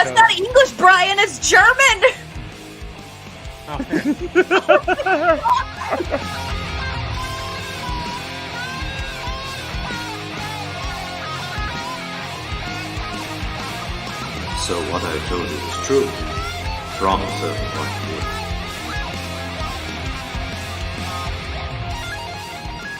That's not English, Brian. It's German. So what I told you is true, from a certain point of view.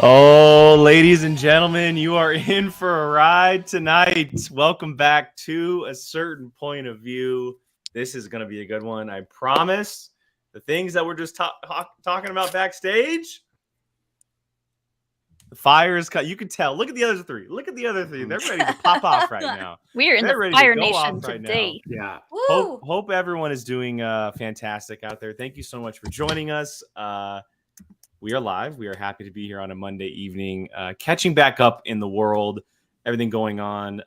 Oh, ladies and gentlemen, you are in for a ride tonight. Welcome back to A Certain Point of View. This is going to be a good one, I promise. The things that we're just talking about backstage, the fire is cut. You can tell. Look at the other three. They're ready to pop off right now. We're in the Fire Nation today. Yeah. Hope everyone is doing fantastic out there. Thank you so much for joining us. We are live. We are happy to be here on a Monday evening, catching back up in the world, everything going on.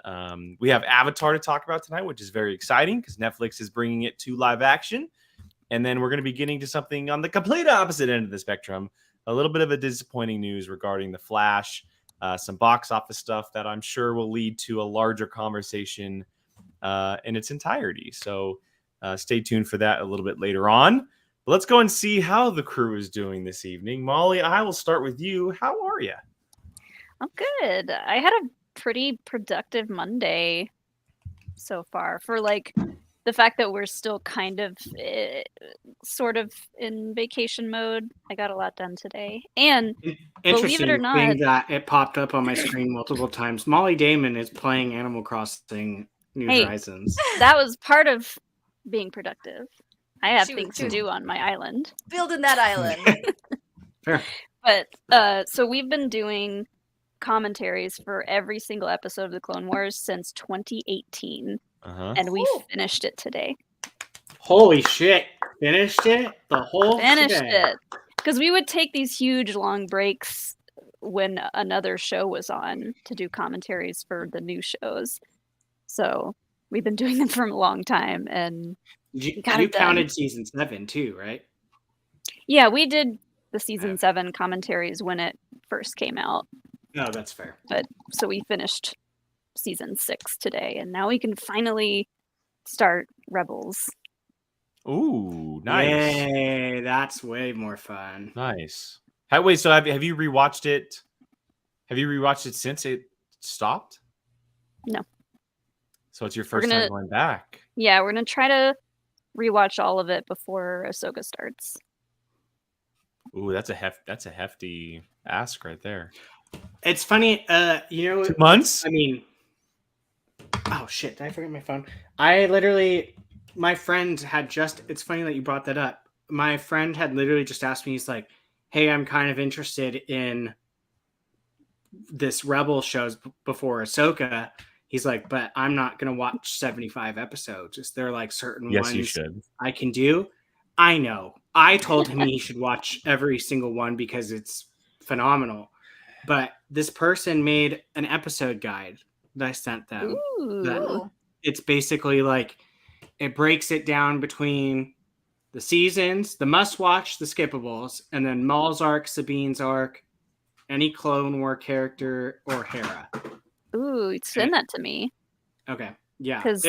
We have Avatar to talk about tonight, which is very exciting because Netflix is bringing it to live action. And then we're going to be getting to something on the complete opposite end of the spectrum, a little bit of a disappointing news regarding The Flash, some box office stuff that I'm sure will lead to a larger conversation in its entirety. So stay tuned for that a little bit later on. Let's go and see how the crew is doing this evening. Molly, I will start with you. How are you? I'm good. I had a pretty productive Monday so far for the fact that we're still kind of sort of in vacation mode. I got a lot done today. And believe it or not, thing that it popped up on my screen multiple times. Molly Damon is playing Animal Crossing New Horizons. That was part of being productive. I have things to do on my island. Building that island. Fair. But so we've been doing commentaries for every single episode of the Clone Wars since 2018. And we finished it today. Holy shit. Finished it? The whole Finished it. Because we would take these huge long breaks when another show was on to do commentaries for the new shows. So we've been doing them for a long time, and you counted season 7 too, right? Yeah, we did the season 7 commentaries when it first came out. No, that's fair. But so we finished season 6 today, and now we can finally start Rebels. Ooh, nice. Yay, that's way more fun. Nice. Wait, so have you rewatched it? Have you rewatched it since it stopped? No. So it's your first time going back. Yeah, we're going to try to rewatch all of it before Ahsoka starts. Ooh, that's a hefty ask right there. It's funny, 2 months? I mean, oh shit, did I forget my phone? My friend had it's funny that you brought that up. My friend had literally just asked me, he's like, hey, I'm kind of interested in this Rebel shows before Ahsoka. He's like, but I'm not going to watch 75 episodes. Is there certain ones you should. I can do? I know. I told him he should watch every single one because it's phenomenal. But this person made an episode guide that I sent them. It's basically it breaks it down between the seasons, the must-watch, the skippables, and then Maul's arc, Sabine's arc, any Clone War character, or Hera. Ooh, send that to me. Okay. Yeah. Because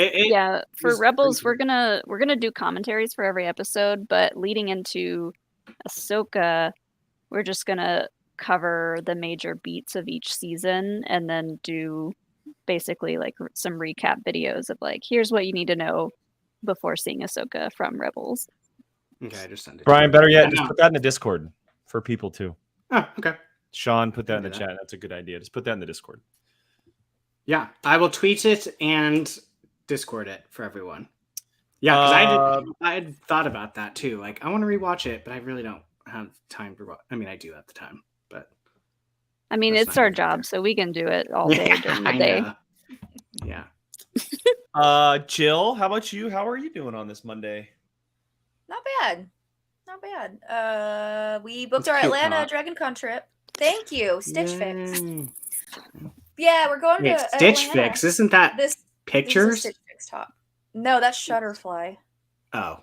for Rebels, we're gonna do commentaries for every episode, but leading into Ahsoka, we're just gonna cover the major beats of each season and then do basically some recap videos of here's what you need to know before seeing Ahsoka from Rebels. Okay, I just sent it. Brian, better yet, just put that in the Discord for people too. Oh, okay. Sean, put that in the chat. That's a good idea. Just put that in the Discord. Yeah, I will tweet it and Discord it for everyone. Yeah, because I had thought about that too. I want to rewatch it, but I really don't have time to watch. I mean, I do have the time, but I mean, it's our job, so we can do it all day during the day. Yeah. Jill, how about you? How are you doing on this Monday? Not bad. We booked our Atlanta Dragon Con trip. Thank you, Stitch Fix. Yeah, we're going to Stitch Atlanta. Fix. Isn't that pictures? This is Stitch Fix top. No, that's Shutterfly. Oh.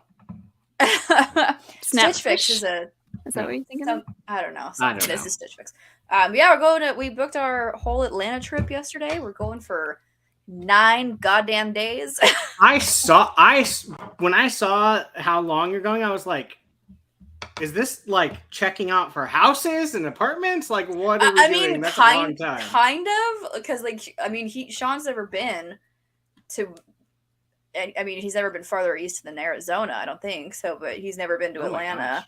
Stitch Fix is that what you're thinking of? I don't know. This is Stitch Fix. Yeah, we booked our whole Atlanta trip yesterday. We're going for 9 goddamn days. When I saw how long you're going, I was like, is this like checking out for houses and apartments? Like, what are we doing? That's a long time. Kind of, because like Sean's never been to. I mean, he's never been farther east than Arizona, I don't think so, but he's never been to Atlanta.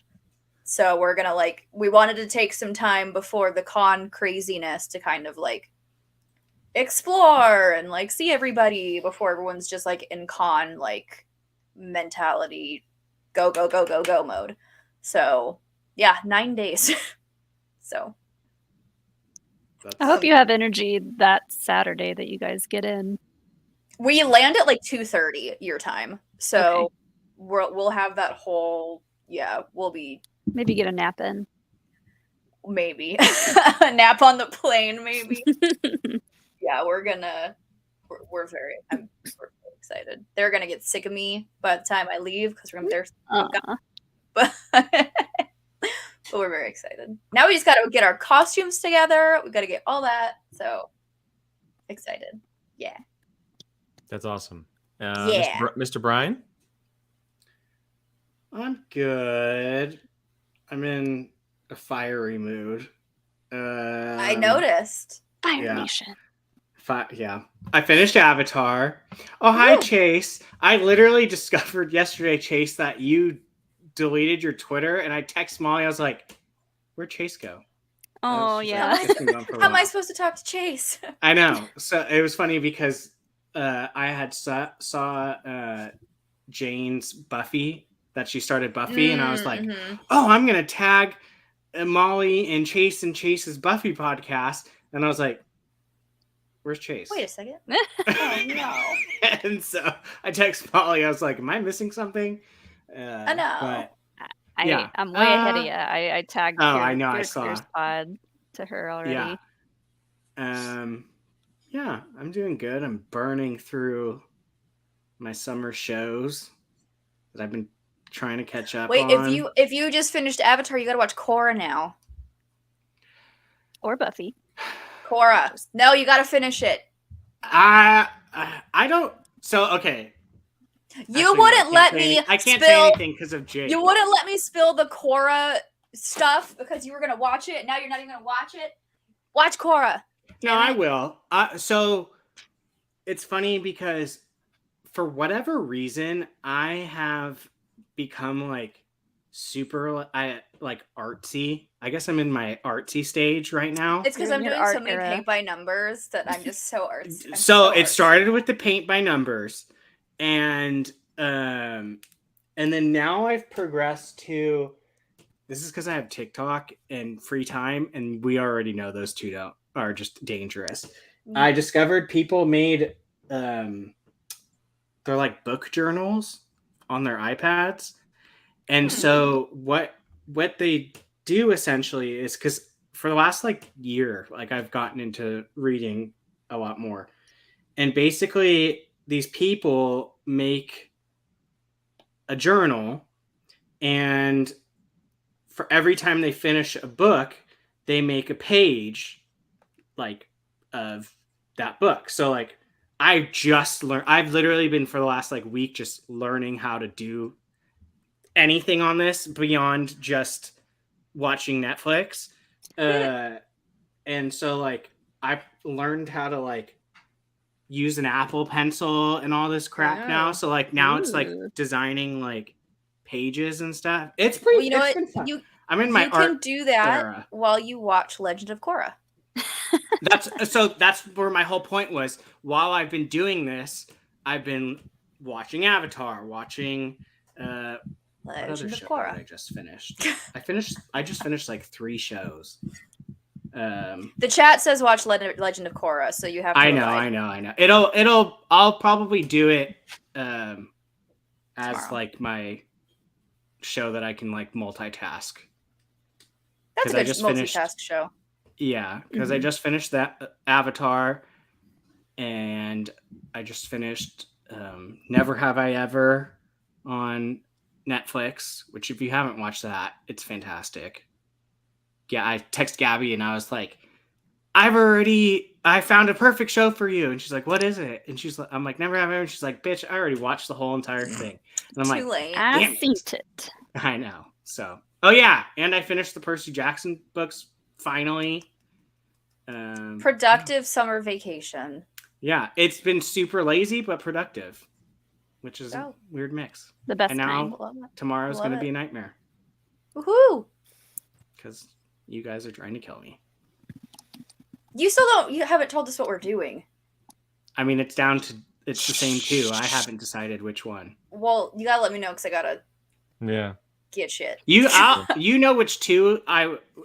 So we're gonna we wanted to take some time before the con craziness to kind of like explore and like see everybody before everyone's just like in con like mentality, go mode. So yeah, 9 days. So I hope you have energy that Saturday that you guys get in. we land at like 2:30 your time, so we'll have that whole we'll be maybe get a nap in. Maybe a nap on the plane, maybe. Yeah, we're very excited. They're gonna get sick of me by the time I leave because we're gonna be there. But we're very excited. Now we just gotta get our costumes together. We gotta get all that. So excited. Yeah. That's awesome. Yeah. Mr. Brian? I'm good. I'm in a fiery mood. I noticed. Fire Nation. I finished Avatar. Oh, hi, Chase. I literally discovered yesterday, Chase, that you deleted your Twitter, and I text Molly. I was like, where'd Chase go? Oh, yeah. How am I supposed to talk to Chase? I know. So it was funny because I had saw Jane's Buffy, that she started Buffy, and I was like, oh, I'm going to tag Molly and Chase's Buffy podcast. And I was like, where's Chase? Wait a second. Oh, no. And so I text Molly. I was like, am I missing something? I know. But, I'm way ahead of you. I tagged I know. I saw pod to her already. Yeah, I'm doing good. I'm burning through my summer shows that I've been trying to catch up on. Wait, if you just finished Avatar, you gotta watch Korra now. Or Buffy. Korra. No, you gotta finish it. I don't. So okay. You wouldn't let me. I can't say anything because of Jake. You wouldn't let me spill the Korra stuff because you were gonna watch it. Now you're not even gonna watch it. Watch Korra. No, I will. So it's funny because for whatever reason, I have become like super artsy. I guess I'm in my artsy stage right now. It's because I'm doing so many paint by numbers that I'm just so artsy. So it started with the paint by numbers, and then now I've progressed to. This is because I have TikTok and free time, and we already know those two are just dangerous. I discovered people made they're like book journals on their iPads, and so what they do essentially is, because for the last year, I've gotten into reading a lot more, and basically these people make a journal, and for every time they finish a book, they make a page of that book. So I've literally been for the last week just learning how to do anything on this beyond just watching Netflix. And so I've learned how to use an Apple Pencil and all this crap now. So now it's designing pages and stuff. It's pretty. Well, it's been fun. I'm in my art. You can do that era while you watch Legend of Korra. That's where my whole point was. While I've been doing this, I've been watching Avatar, watching Legend of Korra. I just finished. I just finished 3 shows. The chat says watch Legend of Korra, so you have to. I know. I'll probably do it as tomorrow. My show that I can multitask. That's a good multitask show. Yeah, because I just finished that Avatar, and I just finished Never Have I Ever on Netflix, which if you haven't watched that, it's fantastic. Yeah, I text Gabby and I was like, I found a perfect show for you. And she's like, what is it? And I'm like, never have ever. And she's like, bitch, I already watched the whole entire thing. And I'm Too late. I damn seen it. it. I know. So, oh yeah. And I finished the Percy Jackson books finally. Productive summer vacation. Yeah. It's been super lazy, but productive, which is a Oh. weird mix. The best And kind. now Love it. tomorrow's Love going to be it. a nightmare Woohoo! because you guys are trying to kill me. You haven't told us what we're doing. I mean, it's the same two. I haven't decided which one. Well, you gotta let me know because I gotta Yeah. get shit. You know which two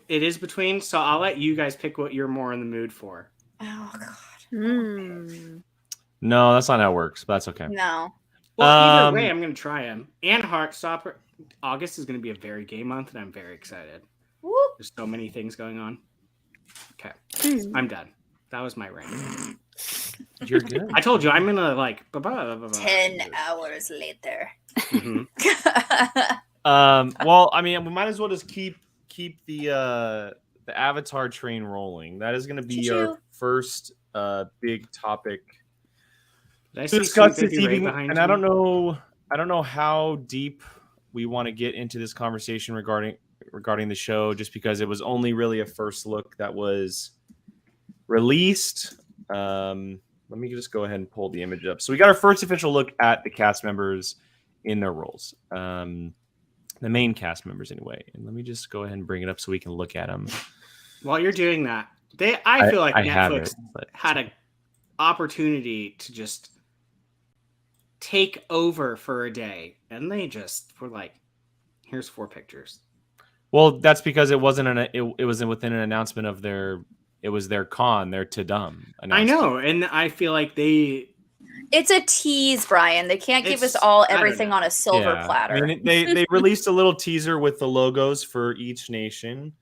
it is between, so I'll let you guys pick what you're more in the mood for. Oh god. Mm. No, that's not how it works, but that's okay. No. Well, either way, Um, I'm going to try them. And Heartstopper. August is going to be a very gay month, and I'm very excited. Whoop. There's so many things going on. Okay, Hmm. I'm done. That was my rant. You're good. I told you I'm gonna 10 hours later. Mhm. Well, I mean, we might as well just keep the Avatar train rolling. That is going to be Choo-choo. our first big topic Did I to see discuss Sweet this Baby Ray evening. behind And you? I don't know how deep we want to get into this conversation regarding the show, just because it was only really a first look that was released. Let me just go ahead and pull the image up. So we got our first official look at the cast members in their roles. The main cast members anyway. And let me just go ahead and bring it up so we can look at them. While you're doing that, I feel like I have Netflix it, but had an opportunity to just take over for a day, and they just were like, "Here's 4 pictures." well, that's because it wasn't it was within an announcement of their con, their Tadum announcement. I know, and I feel like It's a tease, Brian. They can't give us It's- all I don't everything know. on a silver platter. I mean, they released a little teaser with the logos for each nation.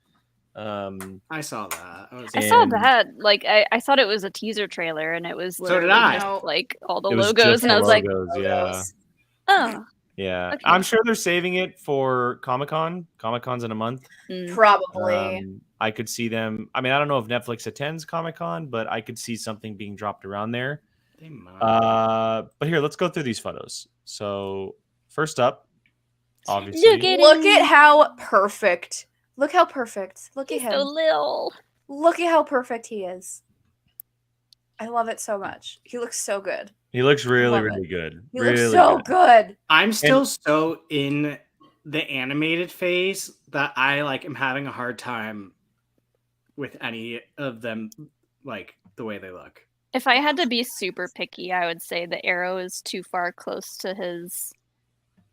I saw that. I saw And- that. Like, I thought it was a teaser trailer, and it was So literally did I. just, like all the It was logos, just and the I was like, logos, yeah. oh, Yeah, Okay. I'm sure they're saving it for Comic-Con. Comic-Con's in a month. mm. Probably. I could see them. I mean, I don't know if Netflix attends Comic-Con, but I could see something being dropped around there. They might. But here, let's go through these photos. So first up, obviously, Look at how perfect. Look how perfect. Look at He's so him. little. Look at how perfect he is. I love it so much. He looks so good. he looks really, love it. really good. He really looks so good. I'm still so in the animated phase that I am having a hard time with any of them, like the way they look. If I had to be super picky, I would say the arrow is too far close to his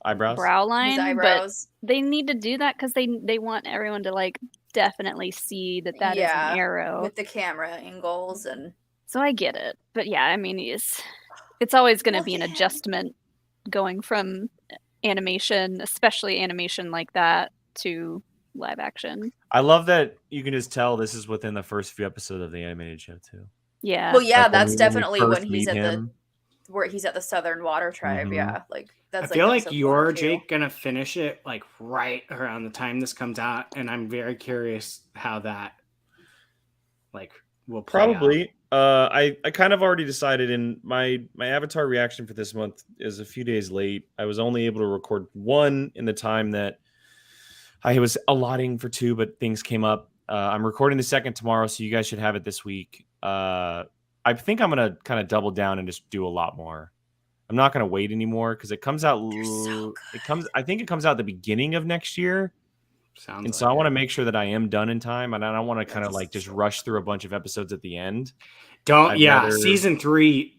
Eyebrows. brow line. His eyebrows. But they need to do that because they want everyone to definitely see that is Yeah, an arrow. with the camera angles and So I get it. But yeah, I mean, it's always going to Look be an at him. adjustment going from animation, especially animation like that, to live action. I love that you can just tell this is within the first few episodes of the animated show too. Yeah. well, yeah, Like, that's we definitely first when he's meet at him. where he's at the Southern Water Tribe. Mhm. Yeah, that's. I feel like episode 1 or you're, 2. Jake, gonna finish it right around the time this comes out, and I'm very curious how that will play out. Probably. I kind of already decided, in my Avatar reaction for this month is a few days late. I was only able to record 1 in the time that I was allotting for 2, but things came up. I'm recording the second tomorrow, so you guys should have it this week. I think I'm gonna kind of double down and just do a lot more. I'm not gonna wait anymore because it comes out. They're so I think it comes out at the beginning of next year. Sounds And so I like want to it. make sure that I am done in time, and I don't want to kind of That's just so rush through a bunch of episodes at the end. Don't. I'd rather- Season 3.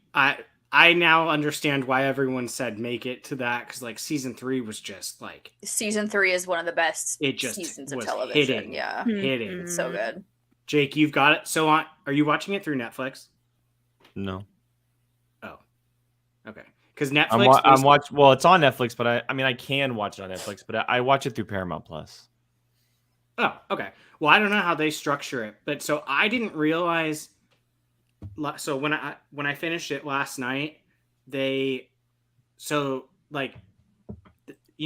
I now understand why everyone said make it to that, because season 3 was just Season 3 is one of the best it just seasons of was television. hitting. Yeah, Hitting. Mhm. it's so good. Jake, you've got it. So are you watching it through Netflix? No, Oh, okay. Because Netflix. I'm watch. Well, it's on Netflix, but I mean I can watch it on Netflix, but I watch it through Paramount Plus. Oh, okay. Well, I don't know how they structure it, but so I didn't realize. So when I finished it last night, you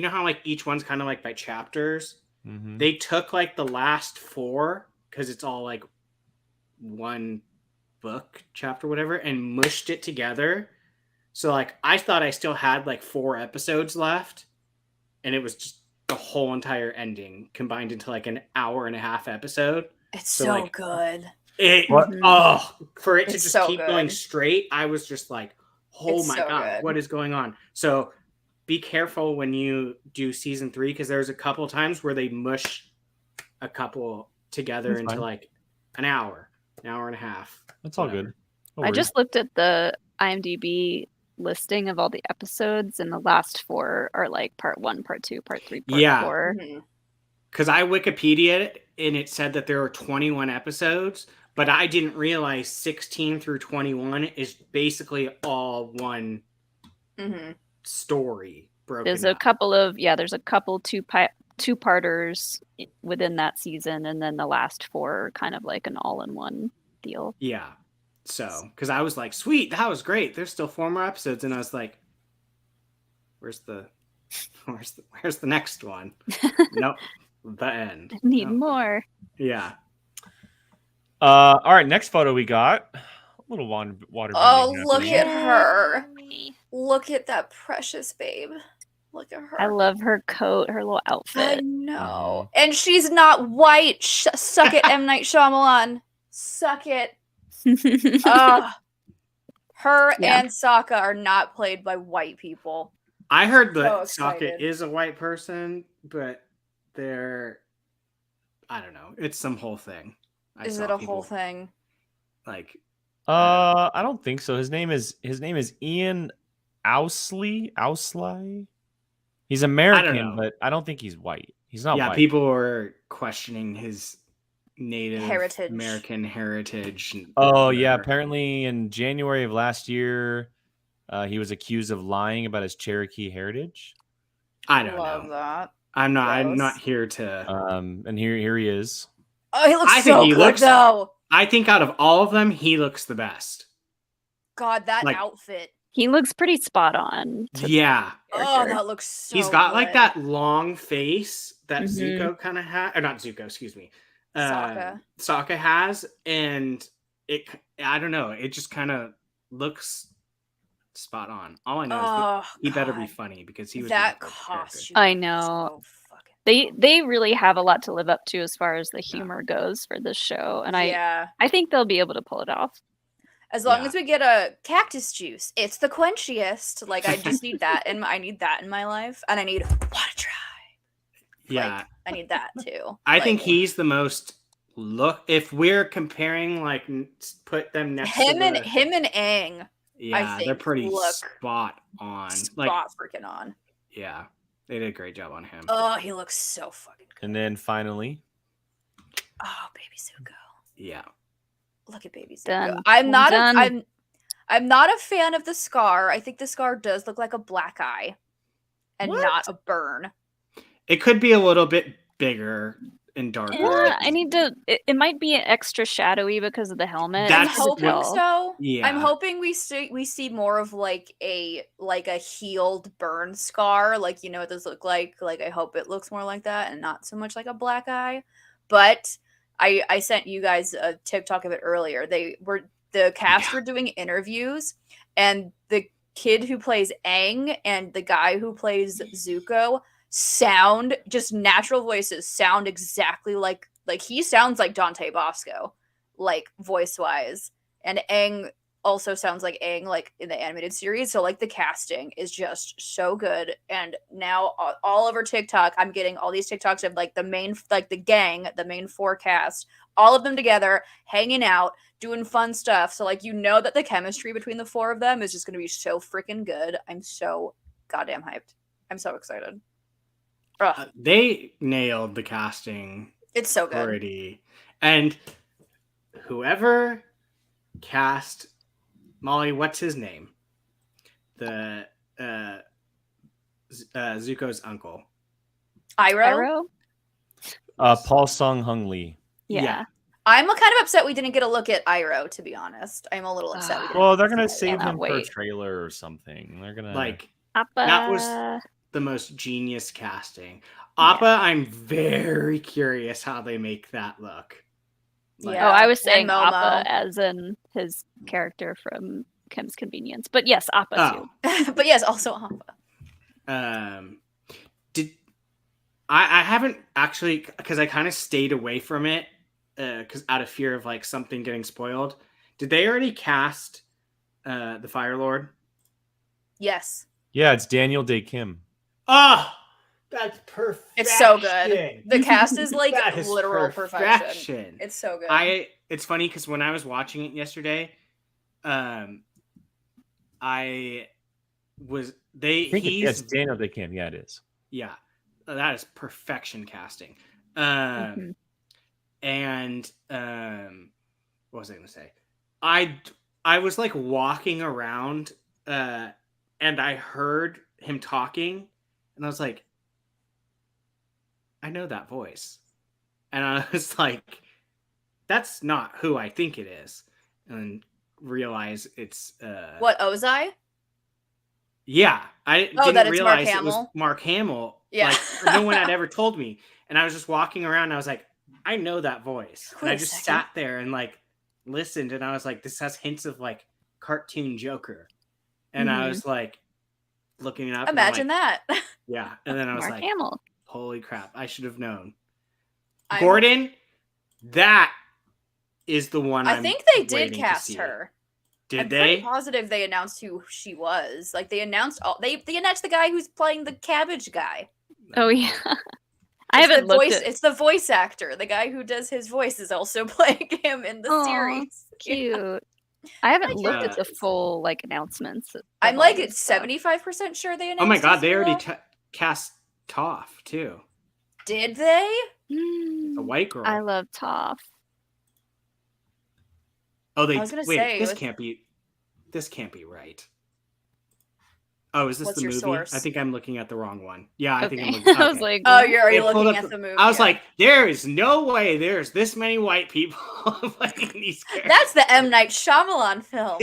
know how each one's kind of by chapters. Mm-hmm. They took the last 4 because it's all one book chapter, whatever, and mushed it together. So like I thought I still had like 4 episodes left, and it was just the whole entire ending combined into like an hour and a half episode. It's So, so like, good. What? For it to It's just so keep going good. straight, I was just like, oh It's my so god, good. what is going on? So be careful when you do season 3, because there's a couple times where they mush a couple together That's into fine. like an hour and a half. That's all whatever. good. No I worries. just looked at the IMDb listing of all the episodes, and the last 4 are like part 1, part 2, part 3, part Yeah. 4. Mhm. Because I Wikipedia it, and it said that there were 21 episodes, but I didn't realize 16 through 21 is basically all one Mhm. story broken There's a up. couple two-parters within that season, and then the last 4 are kind of like an all-in-one deal. Yeah. So, because I was like, sweet, that was great. There's still 4 more episodes, and I was like, where's the next one? Nope. The end. I need Nope. more. Yeah. All right, next photo we got. A little water bending. Oh, look happening. at her. Yay. Look at that precious babe. Look at her. I love her coat, her little I outfit. know. And she's not white. Suck it, M. Night Shyamalan. Suck it. Ugh. Her Yeah. and Sokka are not played by white people. I heard So that excited. Sokka is a white person, but they're, I don't know. It's some whole thing. Is saw it a people, whole thing? Like, I don't think so. His name is Ian Owsley. He's American, know. but I don't think he's white. He's not yeah, white. people were questioning his Native Heritage. American heritage. And Oh yeah, whatever. apparently in January of last year, he was accused of lying about his Cherokee heritage. I don't Love know. that. I'm Gross. not here to. And here he is. Oh, he looks I think so he good looks- though. I think out of all of them, he looks the best. God, that Like- outfit. He looks pretty spot on. Yeah. Oh, character. that looks so He's got like good. that long face that Mhm. Zuko kind of had, or not Zuko, excuse me. Sokka. Sokka has, and I don't know, it just kind of looks spot on. All I know is that Oh, he better be God. funny, because he was That my favorite character. costume. I is know. so fucking They really have a lot to live up to as far as the humor goes for this show, and yeah. I think they'll be able to pull it off. As long Yeah. as we get a cactus juice, it's the quenchiest. Like I just need that, and I need that in my life, and I need water dry. Yeah, Like, I need that too. I think Like, he's the most if we're comparing, like, put them next to him and the, Aang. yeah, they're think pretty look spot on. Spot freaking on. Yeah, they did a great job on him. Oh, he looks so fucking good. And then finally, Oh, baby Zuko. Yeah. Look at baby Zuko. Done. I'm not Done. I'm not a fan of the scar. I think the scar does look like a black eye and What? not a burn. It could be a little bit bigger and darker. Yeah, I need to. It might be extra shadowy because of the helmet. I'm That's hoping what- so. Yeah. I'm hoping we see more of like a healed burn scar. Like, you know what those look like? Like, I hope it looks more like that and not so much like a black eye. But I sent you guys a TikTok of it earlier. The cast were doing interviews, and the kid who plays Aang and the guy who plays Zuko sound, just natural voices, sound exactly like he sounds like Dante Bosco, like voice wise, and Aang also sounds like Aang, like in the animated series. So like the casting is just so good, and now all over TikTok I'm getting all these TikToks of like the main, like the gang, the main 4 cast, all of them together hanging out doing fun stuff. So like, you know that the chemistry between the 4 of them is just going to be so freaking good. I'm so goddamn hyped. I'm so excited. Ugh, They nailed the casting it's so good. pretty. And whoever cast Molly, what's his name? The Zuko's uncle. Iroh? Pyro? Paul Sung Hung Lee. Yeah. I'm kind of upset we didn't get a look at Iroh, to be honest. I'm a little upset we didn't. Well, they're gonna see save cannot him for a wait. trailer or something. They're gonna Like, Appa. That was- the most genius casting. Appa, I'm very curious how they make that look. Like, Yeah. Oh, I was and saying Momo. Appa as in his character from Kim's Convenience. But yes, Appa too. But yes, also Appa. Did I haven't actually, because I kind of stayed away from it because out of fear of like something getting spoiled. Did they already cast the Fire Lord? Yes. Yeah, it's Daniel Day Kim. Oh, that's perfect. It's so good. The cast is like That is literal perfection. perfection. It's so good. It's funny because when I was watching it yesterday, I was It's Daniel Day Kim. Yeah, it is. Yeah, that is perfection casting. Mhm. And what was I gonna say? I was like walking around and I heard him talking and I was like, I know that voice. And I was like, that's not who I think it is. And realize it's What, Ozai? yeah, I Oh, didn't that it's Mark realize it was Hamill? Mark Hamill. Yeah. Like no one had ever told me. And I was just walking around and I was like, I know that voice. Wait And I a just second. sat there and like listened and I was like, this has hints of like cartoon Joker. And I Mhm. was like looking it up. Imagine and I'm like, that. Yeah. And then I was Mark like, Hamill. holy crap, I should have known. I'm- Gordon, that is the one I I'm think they did waiting to cast see. her. Did I'm they? pretty positive they announced who she was. Like they announced they announced the guy who's playing the cabbage guy. Oh yeah. I It's haven't the looked voice, at. It's the voice actor. The guy who does his voice is also playing him in the Aw, series. Cute. I haven't Like, looked at the yeah. full like announcements. of I'm all like this stuff. 75% sure they announced. Oh my god, they Ezra. already cast Toph too. Did they? Mm, The white girl. I love Toph. Oh, they I was gonna wait. say, This with- can't be. This can't be right. Oh, is this What's the your movie? source? I think I'm looking at the wrong one. Yeah, I think I'm Okay. looking. I was okay. like, Oh, you're already It pulled looking up at the movie. I was yeah. like, there is no way there's this many white people playing these characters. That's the M. Night Shyamalan film.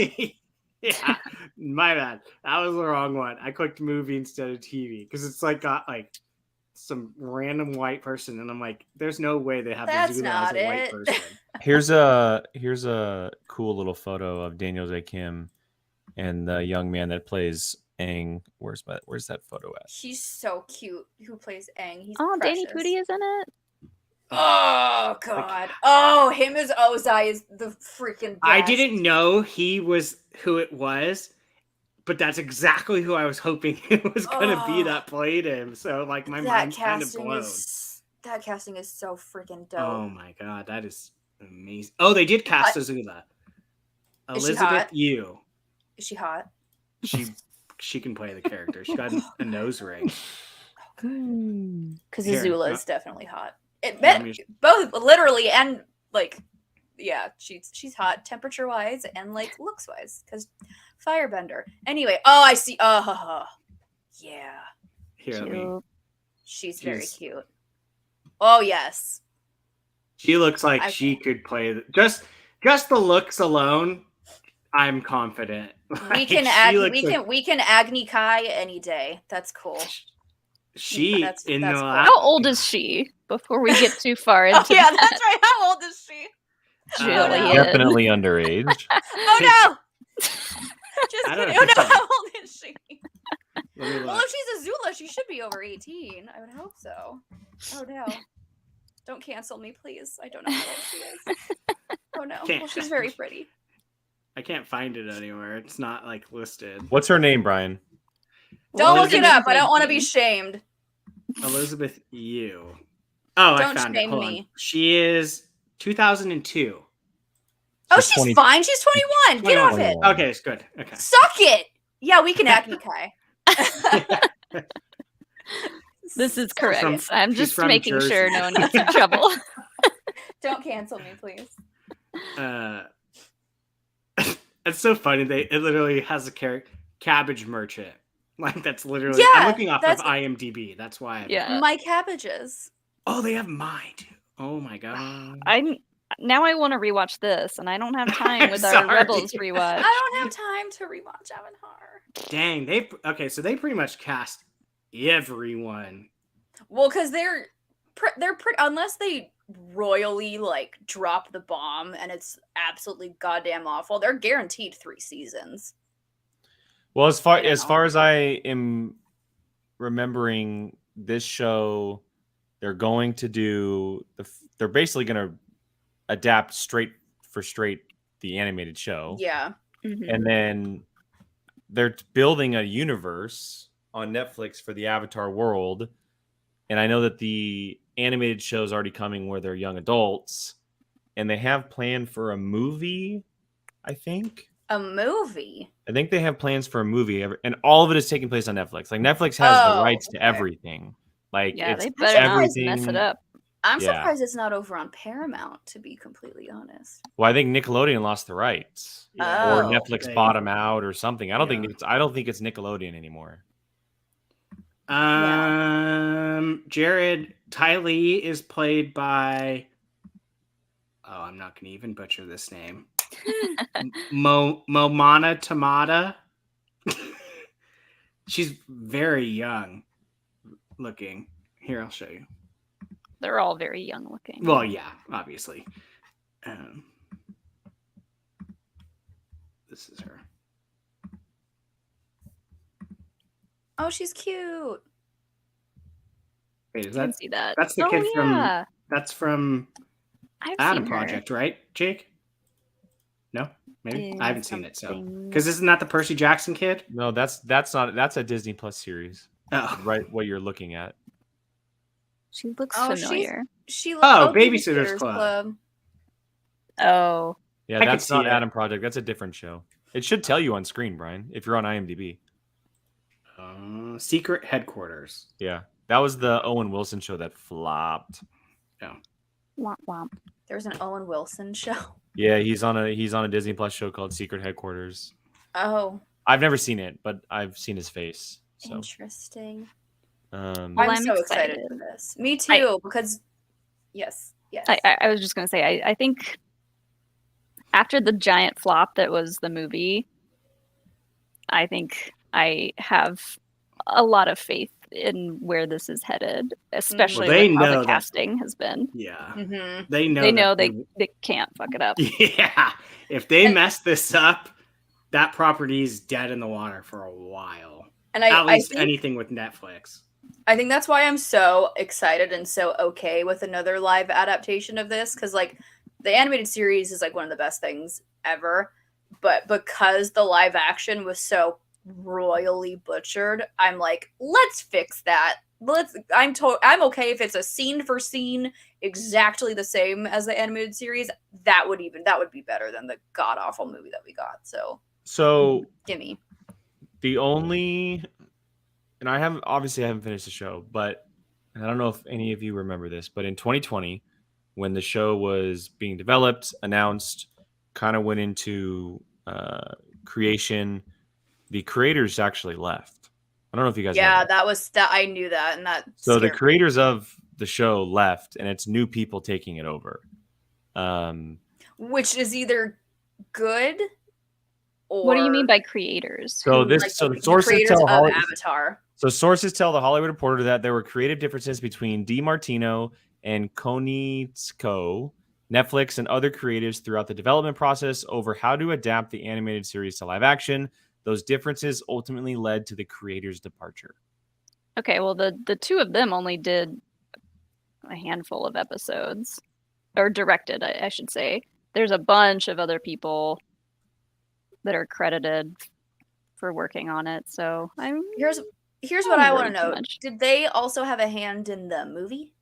Yeah, my bad. That was the wrong one. I clicked movie instead of TV because it's like got like some random white person, and I'm like, there's no way they have That's Azula as not a white it. person. Here's a cool little photo of Daniel Day Kim and the young man that plays Aang. Where's that photo at? He's so cute. Who plays Aang? He's oh, precious. Danny Pudi is in it. Oh god. Oh, him as Ozai is the freaking best. I didn't know he was who it was, but that's exactly who I was hoping it was gonna be that played him. So like my mind's kind of blown. That casting is so freaking dope. Oh my god, that is amazing. Oh, they did cast Azula. Is she Elizabeth hot? Yu. Is she hot? She can play the character. She got a nose ring. Because Here, Azula no. is definitely hot. Let me- Both literally and like, yeah, she's hot temperature wise and like looks wise. Because Firebender. Anyway, oh I see. Yeah, Here, let me. Cute. she's very She's- cute. Oh yes. She looks like I- she could play. Just the looks alone, I'm confident. We Like, can she looks like- we can Agni Kai any day. That's cool. She That's in cool. the How old is she? Before we get too far into Oh yeah, that's right. How old is she? Jillian. Definitely underage. Oh no! Just I don't kidding. Oh know. no, how old is she? Let me Well, look. if she's Azula, she should be over 18. I would hope so. Oh no. Don't cancel me, please. I don't know how old she is. Oh no. Can't. Well, she's very pretty. I can't find it anywhere. It's not like listed. What's her name, Brian? Don't look it Elizabeth up. I don't want to be shamed. Elizabeth Yu. Oh, I Don't found it. shame Hold on. me. She is 2002. Oh, She's she's 20 fine. She's 21. Get off it. 21. Okay, it's good. Okay. Suck it. Yeah, we can Agni Kai. This is correct. from- I'm she's just from making Jersey. sure no one gets in trouble. Don't cancel me, please. It's so funny. It literally has a cabbage merchant. Like that's literally. Yeah, I'm looking off of that's- IMDb. That's why. Yeah. My cabbages. Oh, they have mine too. Oh my god. Now I want to rewatch this, and I don't have time I'm with our sorry. Rebels I rewatch. don't have time to rewatch Avatar. Dang. So they pretty much cast everyone. Well, because they're unless they royally like drop the bomb and it's absolutely goddamn awful, they're guaranteed 3 seasons. Well, as far as I am remembering, this show, they're going to do they're basically going to adapt straight the animated show. Yeah. Mhm. And then they're building a universe on Netflix for the Avatar world. And I know that the animated show is already coming where they're young adults. And they have planned for a movie, I think. A movie? I think they have plans for a movie. And all of it is taking place on Netflix. Like, Netflix has the rights to everything. Like, Yeah, it's they better not everything. mess it up. I'm Yeah. surprised it's not over on Paramount, to be completely honest. Well, I think Nickelodeon lost the rights. Yeah. Or Oh. Netflix bought them out or something. I don't think it's Nickelodeon anymore. Jared Tylee is played by. Oh, I'm not going to even butcher this name. Momana Tamada. She's very young looking. Here, I'll show you. They're all very young looking. Well, yeah, obviously. This is her. Oh, she's cute. Wait, is I can that? see that. That's the Oh, kid yeah. That's from I've Adam seen her Project, right, Jake? No, maybe in I haven't seen it. So, something. because isn't that the Percy Jackson kid? No, that's a Disney Plus series. Oh, Right, what you're looking at. She looks Oh, familiar. She Oh, Babysitter's Club. Oh, Yeah, I could that's not see it. Adam Project. That's a different show. It should tell you on screen, Brian, if you're on IMDb. Secret Headquarters. Yeah, that was the Owen Wilson show that flopped. womp womp. There's an Owen Wilson show. Yeah, he's on a Disney Plus show called Secret Headquarters. Oh, I've never seen it, but I've seen his face. So, interesting. Well, I'm I'm so excited excited. for this. Me too, because yes. I was just gonna say I think after the giant flop that was the movie, I think I have a lot of faith in where this is headed, especially they with how know the that- casting has been. Yeah, Mm-hmm. they know. They know that they can't fuck it up. Yeah, if they And- mess this up, that property is dead in the water for a while. And At I least think anything with Netflix. I think that's why I'm so excited and so okay with another live adaptation of this, because like the animated series is like one of the best things ever, but because the live action was so royally butchered, I'm like, let's fix that. I'm okay if it's a scene for scene exactly the same as the animated series. That would be better than the god awful movie that we got. So gimme. The only, and I haven't finished the show, but and I don't know if any of you remember this, but in 2020, when the show was being developed, announced, kind of went into creation, the creators actually left. I don't know if you guys know that. that I knew that, and that So the scared me. creators of the show left, and it's new people taking it over. Which is either good or What do you mean by creators? So like the the sources creators tell of Hollywood. Avatar. So sources tell the Hollywood Reporter that there were creative differences between DiMartino and Konietzko, Netflix, and other creatives throughout the development process over how to adapt the animated series to live action. Those differences ultimately led to the creators' departure. Okay, well the two of them only did a handful of episodes, or directed, I should say. There's a bunch of other people that are credited for working on it. So Here's Not what I really want to too know. much. Did they also have a hand in the movie?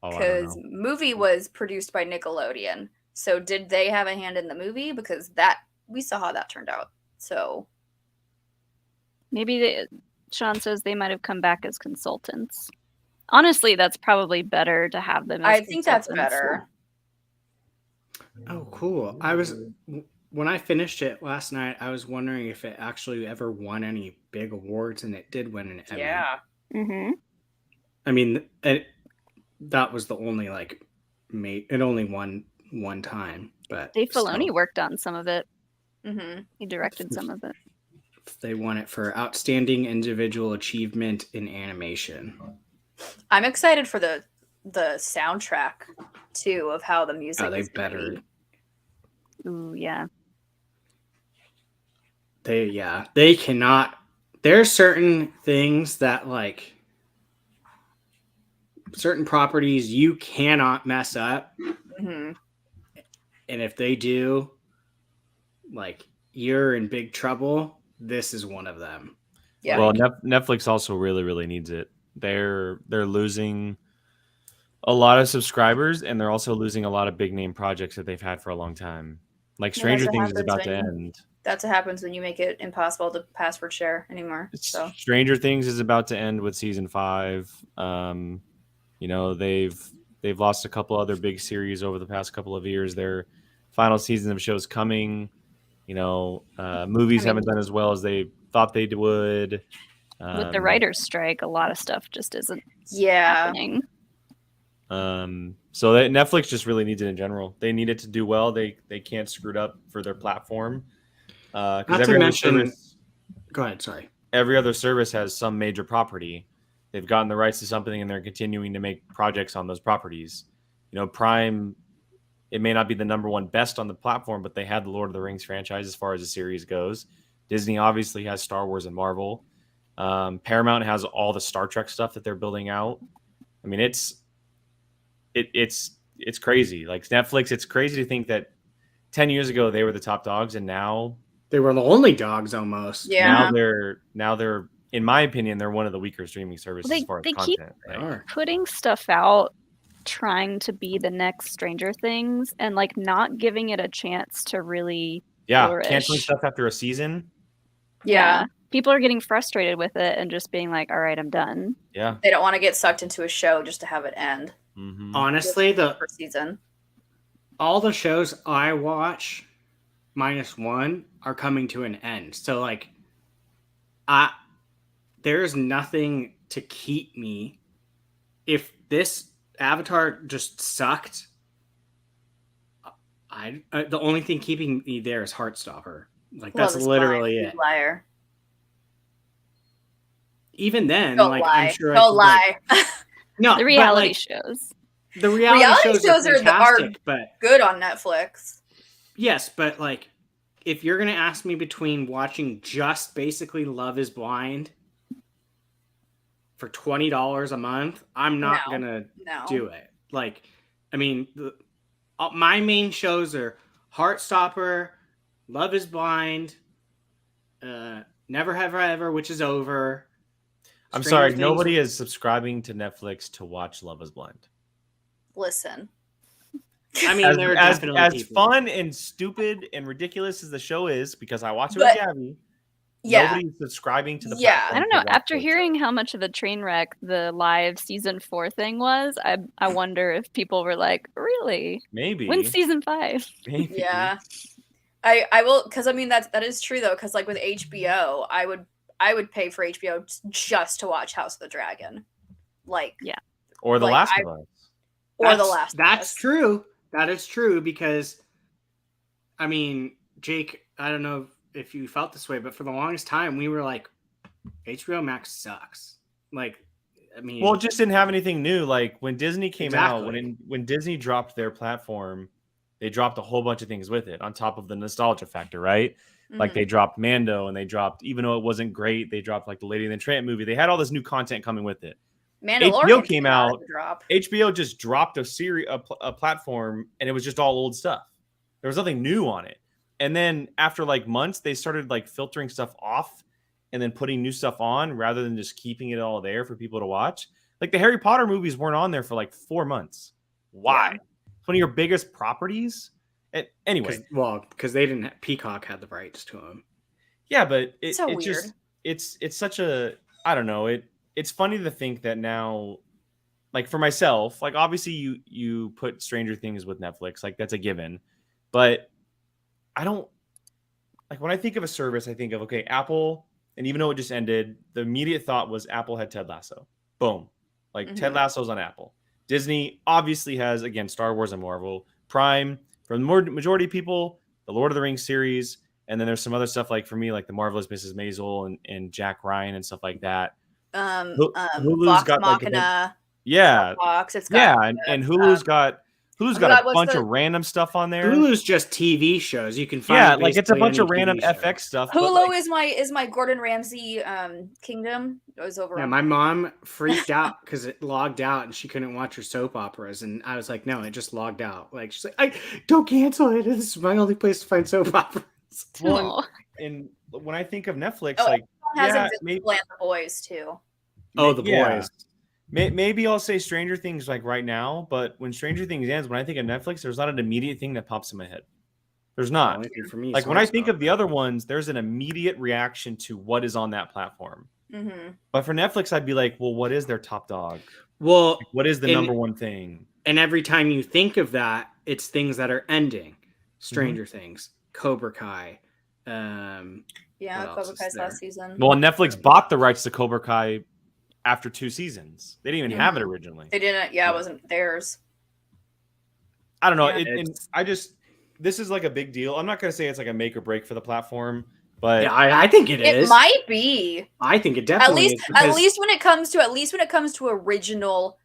Oh, I don't Because know. movie was produced by Nickelodeon. So did they have a hand in the movie? Because that we saw how that turned out. So maybe Sean says they might have come back as consultants. Honestly, that's probably better to have them as I think that's consultants. better. Oh, cool. When I finished it last night, I was wondering if it actually ever won any big awards, and it did win an Emmy. Yeah. Mm-hmm. I mean, that was the only it only won one time, but Dave Filoni still, worked on some of it. Mm-hmm. He directed some of it. they won it for outstanding individual achievement in animation. I'm excited for the soundtrack too of how the music Oh, they is gonna better. be. Ooh, yeah. They cannot. There's certain things that like certain properties you cannot mess up, Hmm. and if they do, like you're in big trouble. This is one of them. Yeah. Well, Netflix also really, really needs it. They're losing a lot of subscribers, and they're also losing a lot of big name projects that they've had for a long time. Like Well, Stranger that's what Things is happens about to when end. That's what happens when you make it impossible to password share anymore. So Stranger Things is about to end with season 5. You know, they've lost a couple other big series over the past couple of years. Their final season of shows coming. You know, movies haven't done as well as they thought they would. With the writer's strike, a lot of stuff just isn't happening. So that Netflix just really needs it in general. They need it to do well. They can't screw it up for their platform. Not Because to mention, go ahead. Sorry. Every other service has some major property. They've gotten the rights to something, and they're continuing to make projects on those properties. You know, Prime, it may not be the number one best on the platform, but they had the Lord of the Rings franchise as far as the series goes. Disney obviously has Star Wars and Marvel. Paramount has all the Star Trek stuff that they're building out. I mean, it's crazy. Like Netflix, it's crazy to think that 10 years ago they were the top dogs, and now they were the only dogs almost. yeah. Now they're in my opinion, they're one of the weaker streaming services as far as content. They keep putting stuff out, trying to be the next Stranger Things, and like not giving it a chance to really flourish. Canceling stuff after a season. Yeah. People are getting frustrated with it and just being like, all right, I'm done. Yeah. They don't want to get sucked into a show just to have it end. Mm-hmm. Honestly, the first season. All the shows I watch minus one are coming to an end. So like there's nothing to keep me. If this Avatar just sucked, the only thing keeping me there is Heartstopper. Like that's literally it. Liar. Even then, Don't like lie. I'm sure Don't lie. No, the reality shows. The reality shows are fantastic, but good on Netflix. Yes, but like if you're gonna ask me between watching just basically Love is Blind for $20 a month, I'm not gonna do it. Like, I mean, my main shows are Heartstopper, Love is Blind, Never Have I Ever, which is over. I'm sorry, nobody is subscribing to Netflix to watch Love is Blind. Listen. I mean, there are definitely as people. fun and stupid and ridiculous as the show is, because I watch it with Gabby. Yeah. Nobody's subscribing to the platform. I don't know. After hearing how much of a train wreck the live season 4 thing was, I wonder if people were like, really? Maybe. When's season 5? Maybe. Yeah. I will, because I mean that is true though, because like with HBO, I would pay for HBO just to watch House of the Dragon. Like or The Last of Us. Or The Last of Us. That's true. That is true because I mean, Jake, I don't know if you felt this way, but for the longest time we were like, HBO Max sucks. Like, I mean, well, it just didn't have anything new. Like when Disney came out, when Disney dropped their platform, they dropped a whole bunch of things with it on top of the nostalgia factor, right? Mm-hmm. Like they dropped Mando, and they dropped, even though it wasn't great, they dropped like the Lady and the Tramp movie. They had all this new content coming with it. HBO came out. HBO just dropped a series, a platform, and it was just all old stuff. There was nothing new on it. And then after like months, they started like filtering stuff off and then putting new stuff on rather than just keeping it all there for people to watch. Like the Harry Potter movies weren't on there for like 4 months. Why? It's one of your biggest properties. And anyway, because they didn't. Peacock had the rights to them. Yeah, but it's so weird. Just it's such a, I don't know. It's funny to think that now, like for myself, like obviously you put Stranger Things with Netflix, like that's a given, but I don't like when I think of a service, I think of, okay, Apple, and even though it just ended, the immediate thought was Apple had Ted Lasso. Boom. Like Ted Lasso's on Apple. Disney obviously has, again, Star Wars and Marvel. Prime, for the majority of people, the Lord of the Rings series, and then there's some other stuff like for me, like the Marvelous Mrs. Maisel and Jack Ryan and stuff like that. Hulu's Vox got like Machina. yeah, Fox. It's got and Hulu's got oh my a God, what's bunch the- of random stuff on there. Hulu's just TV shows. You can find Yeah, like it's a basically bunch of any random TV show. FX stuff. But Hulu like, is my Gordon Ramsay kingdom. It was over. Yeah, on my mom freaked out because it logged out and she couldn't watch her soap operas. And I was like, no, it just logged out. Like, she's like, I don't cancel it. This is my only place to find soap operas. well, Aw. and when I think of Netflix, Oh, like has yeah, Invisible and The Boys too. Oh, The yeah. Boys. Maybe I'll say Stranger Things like right now, but when Stranger Things ends, when I think of Netflix, there's not an immediate thing that pops in my head. There's The not. only thing for me is Like when I think Heartstopper. of the other ones, there's an immediate reaction to what is on that platform. Mm-hmm. But for Netflix, I'd be like, well, what is their top dog? Well, Like, what is the and- number one thing? and every time you think of that, it's things that are ending. Stranger Mm-hmm. Things, Cobra Kai. Yeah, What else Cobra is Kai's there? last season. Well, Netflix bought the rights to Cobra Kai after 2 seasons. They didn't even have it originally. They didn't. Yeah, it wasn't theirs. I don't know. Yeah. This is like a big deal. I'm not going to say it's like a make or break for the platform, but Yeah, I think it is. It might be. I think it definitely is. At least when it comes to original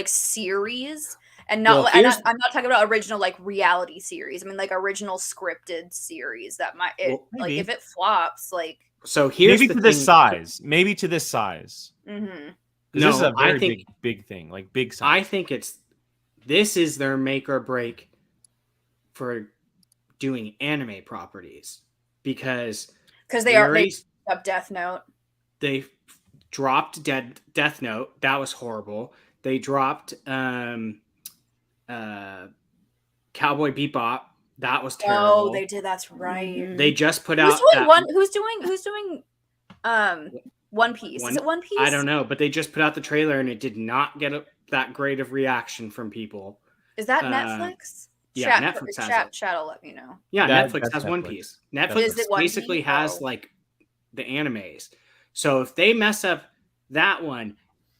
series, and not Well, I'm not talking about original like reality series. I mean like original scripted series that might like maybe. if it flops like. So here's maybe the to thing. this size. Maybe to this size. Mm-hmm. This is No, a very I think big thing, like big size. I think this is their make or break for doing anime properties because they up Death Note. They dropped Death Note. That was horrible. They dropped Cowboy Bebop. That was terrible. Oh, they did. That's right. They just put Who's out doing Who's doing One Piece? Is it One Piece? I don't know, but they just put out the trailer and it did not get that great of reaction from people. Is that Netflix? Yeah, Netflix has it. Chat will let me know. Yeah, Netflix that's has One Netflix. Piece. Netflix Is it One basically Piece? has like the animes. So if they mess up that one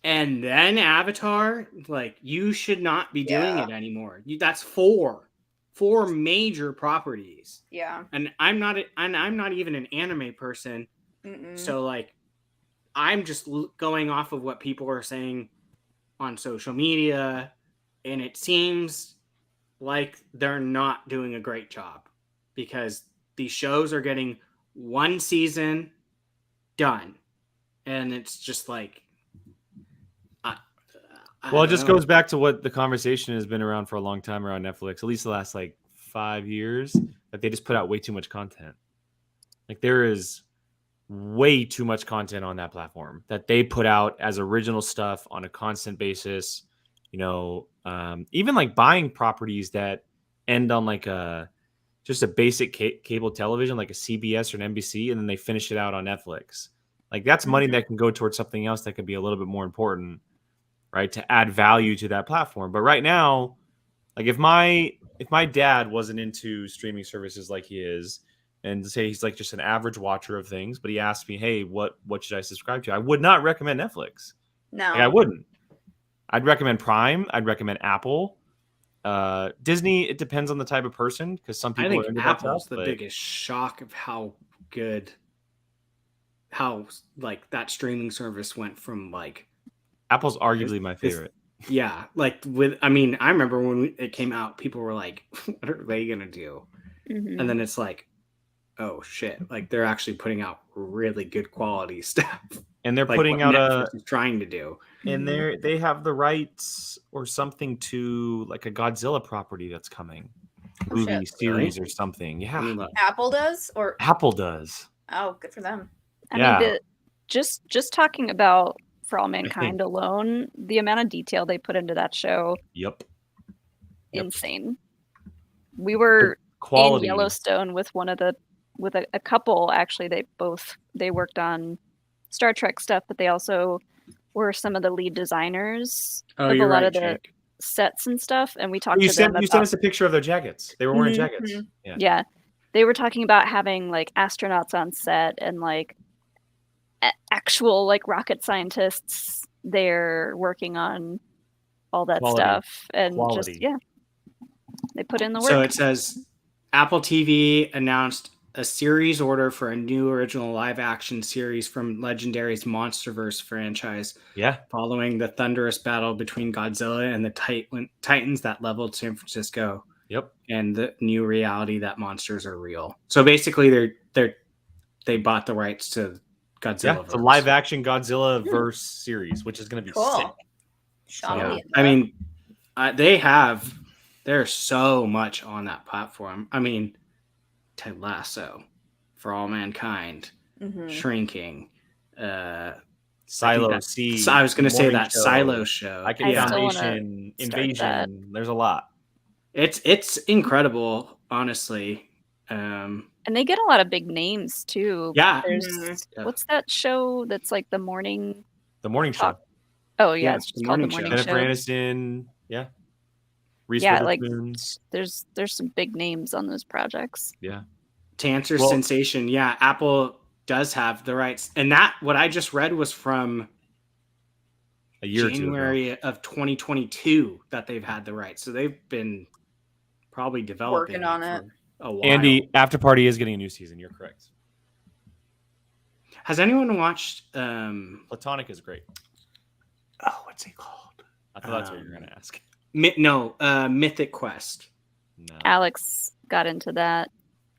and then Avatar, like you should not be doing it anymore. That's four major properties. Yeah. And I'm not even an anime person. Mm-mm. So like I'm just going off of what people are saying on social media, and it seems like they're not doing a great job because these shows are getting one season done, and it's just like Well, it just goes back to what the conversation has been around for a long time around Netflix, at least the last like 5 years, that they just put out way too much content. Like there is way too much content on that platform that they put out as original stuff on a constant basis. You know, even like buying properties that end on like just a basic cable television, like a CBS or an NBC, and then they finish it out on Netflix. Like that's money that can go towards something else that could be a little bit more important, right? To add value to that platform. But right now, like if my dad wasn't into streaming services like he is, and say he's like just an average watcher of things, but he asked me, hey, what should I subscribe to? I would not recommend Netflix. No. Like I wouldn't. I'd recommend Prime. I'd recommend Apple. Disney, it depends on the type of person because some people I think are into that Apple's stuff, the but biggest shock of how like that streaming service went from like Apple's arguably my favorite. I remember when it came out, people were like, what are they gonna do? Mhm. And then it's like, oh shit, like they're actually putting out really good quality stuff. And they're Like putting what out Netflix is trying to do. and they have the rights or something to like a Godzilla property that's coming. Oh, Movie shit. series or something. Let Yeah. me look. Apple does or Apple does. oh, good for them. I Yeah. mean, just talking about For All Mankind alone, the amount of detail they put into that show, Yep. insane. We were Quality. in Yellowstone with a couple. Actually, they worked on Star Trek stuff, but they also were some of the lead designers Oh, of a you're lot right, of the Jake. sets and stuff. And we talked You to them sent about us a picture of their jackets. They were wearing jackets. Yeah. yeah, they were talking about having like astronauts on set and like actual like rocket scientists there working on all that Quality. stuff and Quality. just they put in the work. So it says Apple TV announced a series order for a new original live action series from Legendary's MonsterVerse franchise. Yeah. Following the thunderous battle between Godzilla and the Titans that leveled San Francisco. Yep. And the new reality that monsters are real. So basically, they bought the rights to Godzilla. Yeah, it's a live action Godzilla verse series, which is going to be sick. Sean So, will be into I that. mean, there's so much on that platform. I mean, Ted Lasso, For All Mankind, Shrinking, Silo I C. I was going to say Morning that Show, Silo show. Like Yeah. Foundation, Still wanna start that. Invasion. There's a lot. It's incredible, honestly. And they get a lot of big names too. Yeah. There's what's that show that's like the morning? The Morning Show. Oh yeah, Yeah, it's it's just The called the Morning Show. morning Jennifer show. Aniston. Yeah. Reese Yeah, like Witherspoon. there's some big names on those projects. Yeah. To answer Well- sensation, yeah, Apple does have the rights, and that what I just read was from A year or two ago. January of 2022 that they've had the rights. So they've been probably developing Working on for it. a while. Andy, After Party is getting a new season. You're correct. Has anyone watched Platonic is great. oh, what's it called? I thought that's what you were going to ask. Mythic Quest. No. Alex got into that.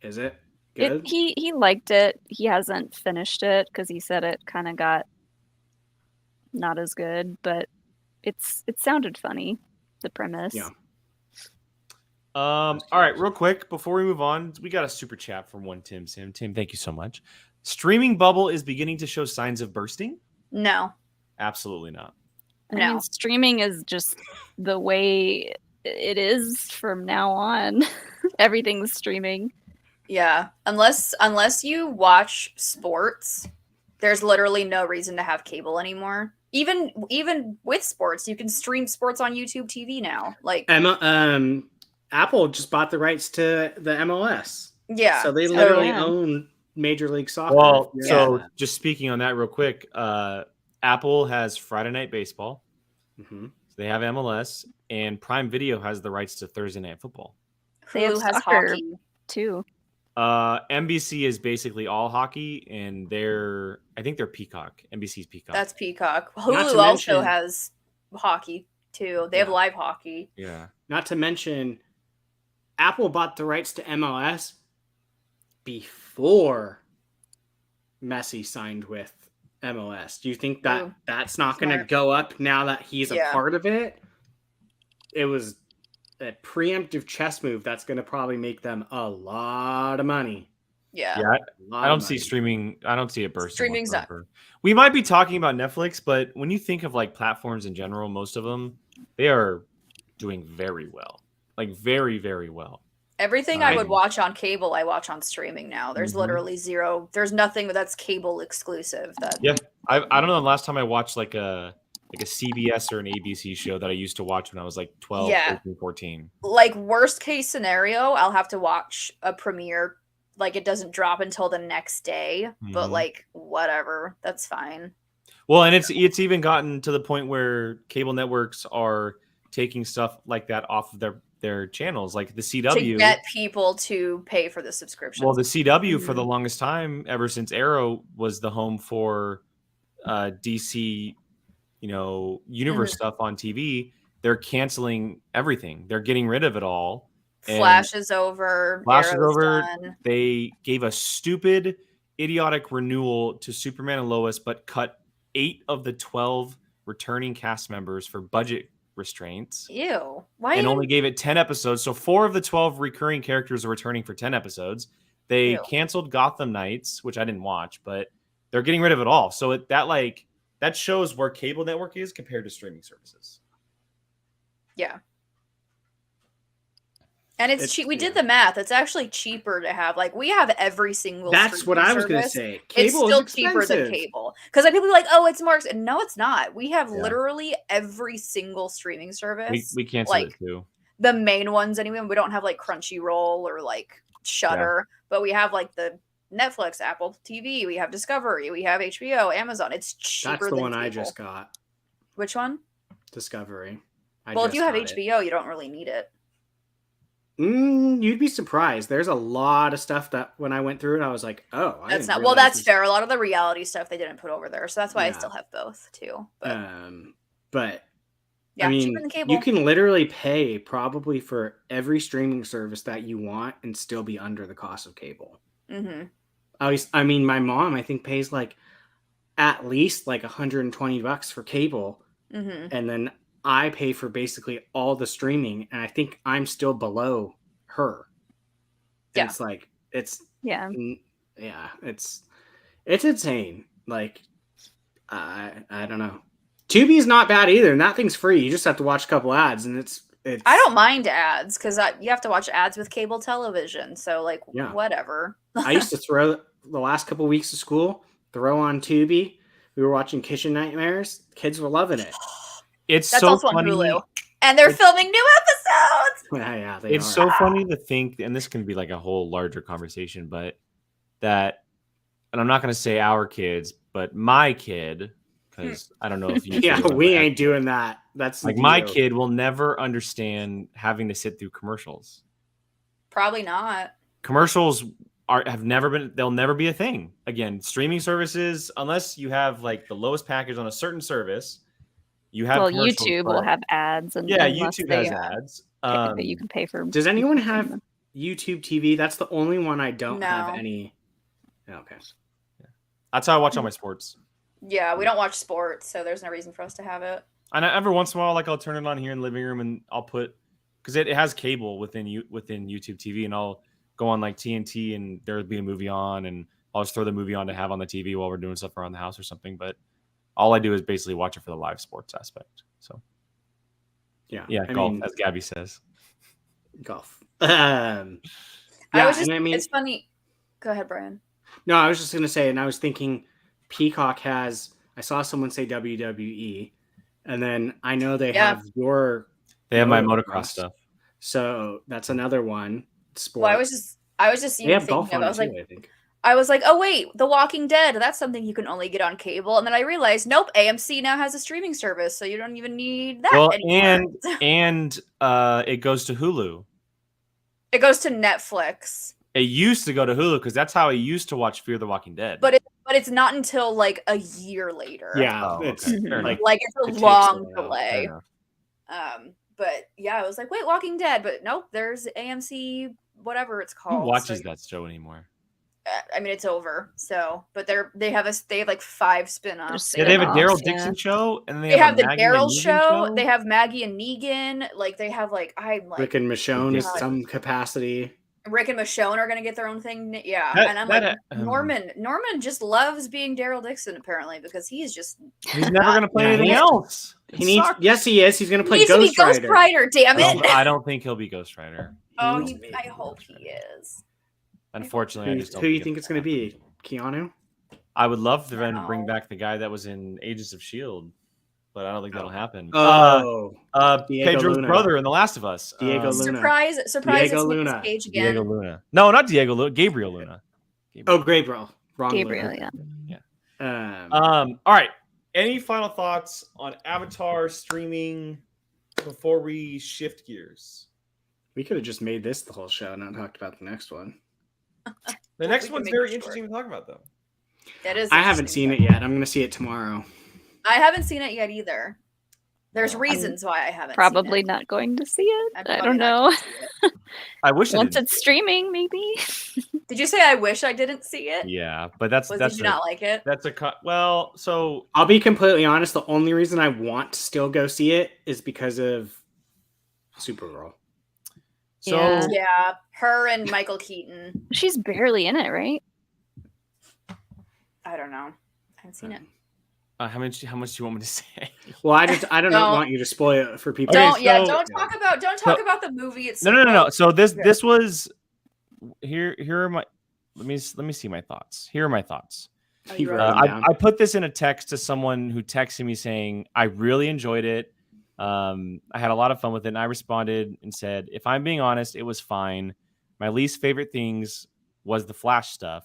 Is it good? He liked it. He hasn't finished it because he said it kind of got not as good, but it sounded funny, the premise. Yeah. All right, real quick before we move on, we got a super chat from one Tim Sim. Tim, thank you so much. Streaming bubble is beginning to show signs of bursting? No. Absolutely not. I No. mean, streaming is just the way it is from now on. Everything's streaming. Yeah. Unless you watch sports, there's literally no reason to have cable anymore. Even with sports, you can stream sports on YouTube TV now. Like Apple just bought the rights to the MLS. yeah. So they So- literally yeah. own Major League Soccer. Well, Yeah. so just speaking on that real quick, Apple has Friday Night Baseball. Mhm. So they have MLS, and Prime Video has the rights to Thursday Night Football. They have Hulu has soccer. hockey. Too. NBC is basically all hockey, and I think they're Peacock. NBC's Peacock. That's Peacock. Not Hulu to also mention- has hockey too. They have Yeah. live hockey. yeah. Not to mention, Apple bought the rights to MLS before Messi signed with MLS. Do you think that Ooh, that's not going to smart. go up now that he's a Yeah. part of it? It was a preemptive chess move that's going to probably make them a lot of money. Yeah. Yeah, A lot I of don't see money. streaming. I don't see it bursting. Streaming's not- whatsoever. We might be talking about Netflix, but when you think of like platforms in general, most of them, they are doing very well. Like very, very well. Everything I would Right. watch on cable, I watch on streaming now. There's Mhm. literally zero. There's nothing that's cable exclusive. That Yeah. I don't know the last time I watched like a CBS or an ABC show that I used to watch when I was like 12, Yeah. 13, 14. like worst case scenario, I'll have to watch a premiere. Like it doesn't drop until the next day, but Mhm. like whatever, that's fine. Well, and it's even gotten to the point where cable networks are taking stuff like that off of their channels, like the CW. To get people to pay for the subscription. Well, the CW for Mhm. the longest time, ever since Arrow was the home for DC, universe stuff on TV, they're canceling everything. They're getting rid of it all. And Flash is over. Flash is Arrow's over. done. They gave a stupid, idiotic renewal to Superman and Lois, but cut 8 of the 12 returning cast members for budget restraints. Ew. Why And even? only gave it 10 episodes. So 4 of the 12 recurring characters are returning for 10 episodes. They Ew. canceled Gotham Knights, which I didn't watch, but they're getting rid of it all. So that shows where cable network is compared to streaming services. Yeah. And it's It's- cheap. We yeah. did the math. It's actually cheaper to have. Like we have every single. That's what streaming I was going to service. say. It's Cable still is cheaper than expensive. cable because people are like, oh, it's more. No, it's not. We have Yeah. literally every single streaming service. We canceled like it too. the main ones anyway. We don't have like Crunchyroll or like Shutter, but we have like the Netflix, Apple TV. We have Discovery. We have HBO, Amazon. It's cheaper. That's the than one I cable. just got. Which one? Discovery. Well, if you have got it. HBO, you don't really need it. You'd be surprised. There's a lot of stuff that when I went through it, I was like, oh, I That's didn't not well. realize That's this. fair. A lot of the reality stuff they didn't put over there, so that's why I Yeah. still have both too. But Yeah, I cheaper mean, than cable. you can literally pay probably for every streaming service that you want and still be under the cost of cable. Mm-hmm. I mean, my mom, I think, pays like at least like $120 for cable. Mm-hmm. And then I pay for basically all the streaming. And I think I'm still below her. And Yeah. it's like, it's insane. Like, I don't know. Tubi's not bad either. And that thing's free. You just have to watch a couple ads and it's I don't mind ads because you have to watch ads with cable television. So like, whatever. I used to throw the last couple weeks of school, throw on Tubi. We were watching Kitchen Nightmares. Kids were loving it. It's That's so also funny. on Hulu. And they're filming new episodes. Yeah, it's so funny to think, and this can be like a whole larger conversation, but that, and I'm not going to say our kids, but my kid, because I don't know if you. Yeah, we ain't doing that. That's like my kid will never understand having to sit through commercials. Probably not. Commercials they'll never be a thing again. Streaming services, unless you have like the lowest package on a certain service, you have. Well, YouTube will have ads, and YouTube has ads. That you can pay for. Does anyone have YouTube TV? That's the only one I don't have any. Okay, that's how I watch all my sports. Yeah, we don't watch sports, so there's no reason for us to have it. And every once in a while, like I'll turn it on here in the living room, and I'll put because it has cable within YouTube TV, and I'll go on like TNT, and there'll be a movie on, and I'll just throw the movie on to have on the TV while we're doing stuff around the house or something. But all I do is basically watch it for the live sports aspect. So yeah, golf, as Gabby says. Golf. It's funny. Go ahead, Brian. No, I was just gonna say, and I was thinking, Peacock has. I saw someone say WWE, and then I know they have They have my motocross stuff. So that's another one. Sport. Well, I was just even thinking of. I was like, oh wait, The Walking Dead. That's something you can only get on cable. And then I realized, nope, AMC now has a streaming service, so you don't even need that anymore. and it goes to Hulu. It goes to Netflix. It used to go to Hulu because that's how I used to watch Fear the Walking Dead. But it's not until like a year later. Yeah, it's a long delay. But yeah, I was like, wait, Walking Dead, but nope, there's AMC, whatever it's called. Who watches that show anymore? I mean, it's over. So, but they have like 5 spin-offs. Yeah, they have a Daryl Dixon show, and they have the Daryl show. They have Maggie and Negan. Like they have like Rick and Michonne in some capacity. Rick and Michonne are gonna get their own thing. Yeah, and I'm Norman just loves being Daryl Dixon apparently because he's never gonna play anything else. Yes, he is. He's gonna play Ghost Rider. Damn it! I don't think he'll be Ghost Rider. Oh, I hope he is. Unfortunately, I just don't. Who do you think it's going to be? Keanu? I would love for them to bring back the guy that was in Agents of S.H.I.E.L.D., but I don't think that'll happen. Pedro's brother in The Last of Us. Diego Luna. Surprise! Diego Luna. Cage again. Diego Luna. No, not Diego Luna. Gabriel Luna. Gabriel. Wrong. Gabriel, Luna. yeah. All right. Any final thoughts on Avatar streaming before we shift gears? We could have just made this the whole show and not talked about the next one. The next one's very interesting to talk about, though. That is. I haven't seen it yet. I'm going to see it tomorrow. I haven't seen it yet either. There's reasons why I haven't. Probably not going to see it. I don't know. I wish once it's streaming, maybe. Did you say I wish I didn't see it? Yeah, but that's did you not like it? That's so I'll be completely honest. The only reason I want to still go see it is because of Supergirl. So yeah, her and Michael Keaton. She's barely in it, right? I don't know. I haven't seen it. How much do you want me to say? Well, I don't want you to spoil it for people. Don't talk about the movie itself. No. So this was here are my let me see my thoughts. Here are my thoughts. I put this in a text to someone who texted me saying I really enjoyed it. I had a lot of fun with it, and I responded and said, if I'm being honest, it was fine. My least favorite things was the Flash stuff,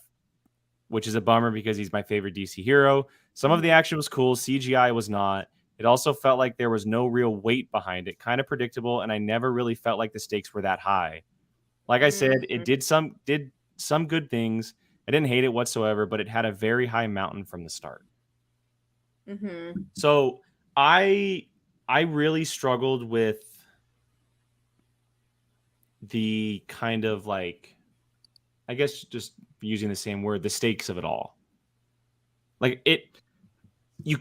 which is a bummer because he's my favorite DC hero. Some of the action was cool. CGI was not. It also felt like there was no real weight behind it, kind of predictable, and I never really felt like the stakes were that high. Like I said, it did some good things. I didn't hate it whatsoever, but it had a very high mountain from the start. Mm-hmm. So I really struggled with the kind of like, I guess just using the same word, the stakes of it all. Like you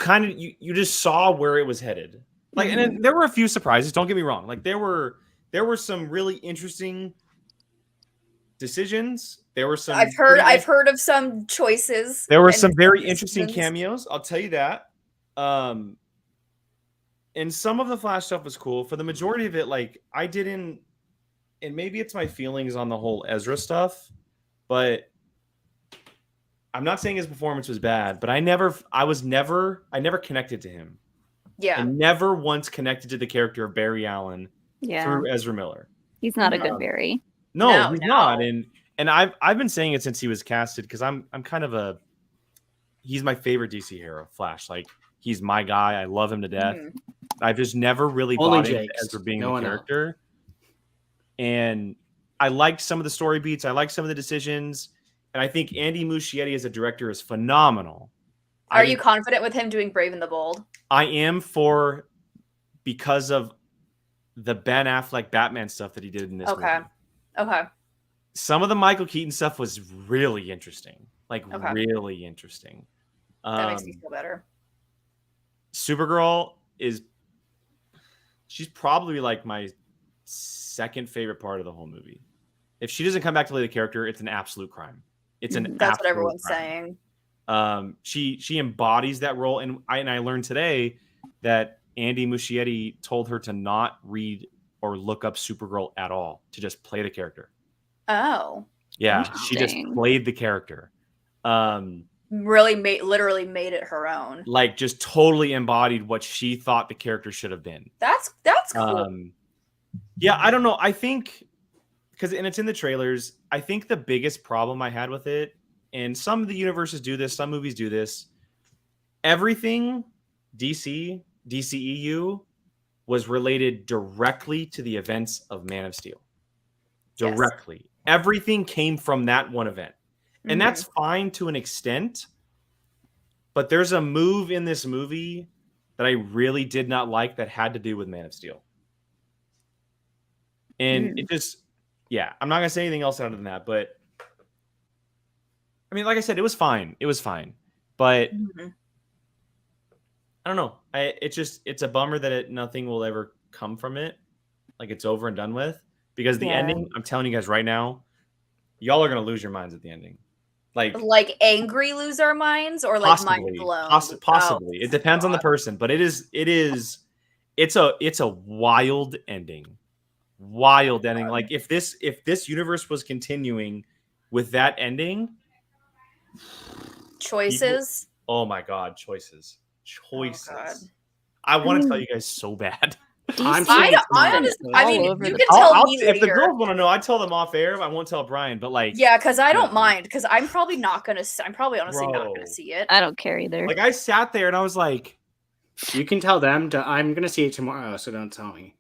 just saw where it was headed. Like, and then there were a few surprises. Don't get me wrong. Like there were some really interesting decisions. There were some. I've heard of some choices. There were some very interesting cameos. I'll tell you that. And some of the Flash stuff was cool. For the majority of it, like I didn't. And maybe it's my feelings on the whole Ezra stuff, but I'm not saying his performance was bad. But I never connected to him. Yeah, I never once connected to the character of Barry Allen through Ezra Miller. He's not a good Barry. No, he's not. And I've been saying it since he was casted because I'm kind of he's my favorite DC hero, Flash. Like he's my guy. I love him to death. I've just never really bought into Ezra being the character. And I liked some of the story beats. I liked some of the decisions. And I think Andy Muschietti as a director is phenomenal. Are you confident with him doing Brave and the Bold? I am because of the Ben Affleck Batman stuff that he did in this movie. Okay. Some of the Michael Keaton stuff was really interesting. Really interesting. That makes me feel better. Supergirl she's probably like my second favorite part of the whole movie. If she doesn't come back to play the character, it's an absolute crime. That's what everyone's saying. She embodies that role, and I learned today that Andy Muschietti told her to not read or look up Supergirl at all, to just play the character. Oh, yeah, she just played the character. Literally made it her own. Like just totally embodied what she thought the character should have been. That's cool. Yeah, I don't know. I think and it's in the trailers. I think the biggest problem I had with it, and some of the universes do this, some movies do this. Everything DCEU was related directly to the events of Man of Steel. Directly. Yes. Everything came from that one event. And that's fine to an extent. But there's a move in this movie that I really did not like that had to do with Man of Steel. And it just, I'm not going to say anything else other than that. But, I mean, like I said, it was fine. It was fine. But, I don't know. It's a bummer that nothing will ever come from it. Like, it's over and done with. Because the ending, I'm telling you guys right now, y'all are going to lose your minds at the ending. Like angry lose our minds, or like mind blown? Possibly. It depends on the person. But it's a wild ending. Wild ending. Like if this universe was continuing with that ending, choices. Oh my god, choices. Oh god. I want to tell you guys so bad. I mean, you can tell me later. If the girls want to know, I tell them off air. I won't tell Brian, but like, because I don't mind, because I'm probably honestly not gonna see it. I don't care either. Like I sat there and I was like, you can tell them I'm gonna see it tomorrow, so don't tell me.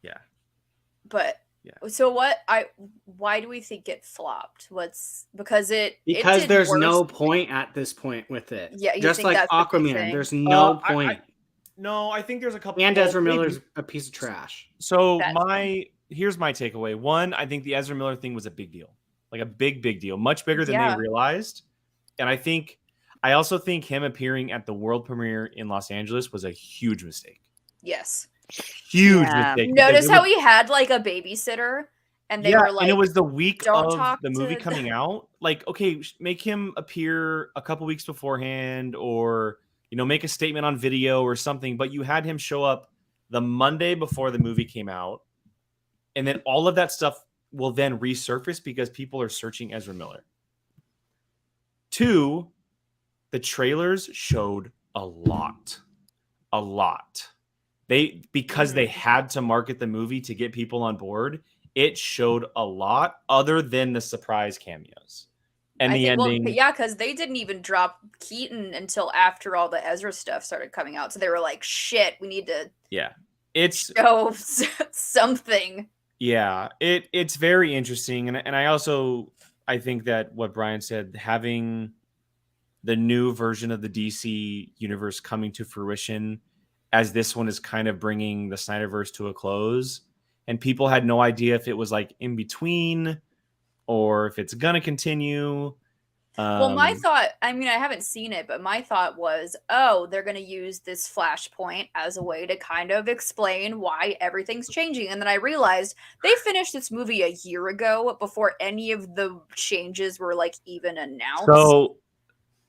Yeah. But so why do we think it flopped? Because there's no point at this point with it. Yeah, just like Aquaman, there's no point. No, I think there's a couple. And Ezra Miller's a piece of trash. So here's my takeaway. One, I think the Ezra Miller thing was a big deal, like a big deal, much bigger than they realized. And I also think him appearing at the world premiere in Los Angeles was a huge mistake. Yes, huge mistake. Notice how he had like a babysitter, and they were like, and it was the week of the movie coming out. Like, okay, make him appear a couple weeks beforehand, or make a statement on video or something, but you had him show up the Monday before the movie came out. And then all of that stuff will then resurface because people are searching Ezra Miller. 2, the trailers showed a lot. Because they had to market the movie to get people on board, it showed a lot other than the surprise cameos. And the ending. Because they didn't even drop Keaton until after all the Ezra stuff started coming out. So they were like, shit, we need to it's show something. Yeah, it's very interesting, and I think that what Brian said, having the new version of the DC universe coming to fruition, as this one is kind of bringing the Snyderverse to a close, and people had no idea if it was like in between or if it's gonna continue. Well, my thought, I mean, I haven't seen it, but my thought was, oh, they're going to use this flashpoint as a way to kind of explain why everything's changing. And then I realized they finished this movie a year ago before any of the changes were like even announced. So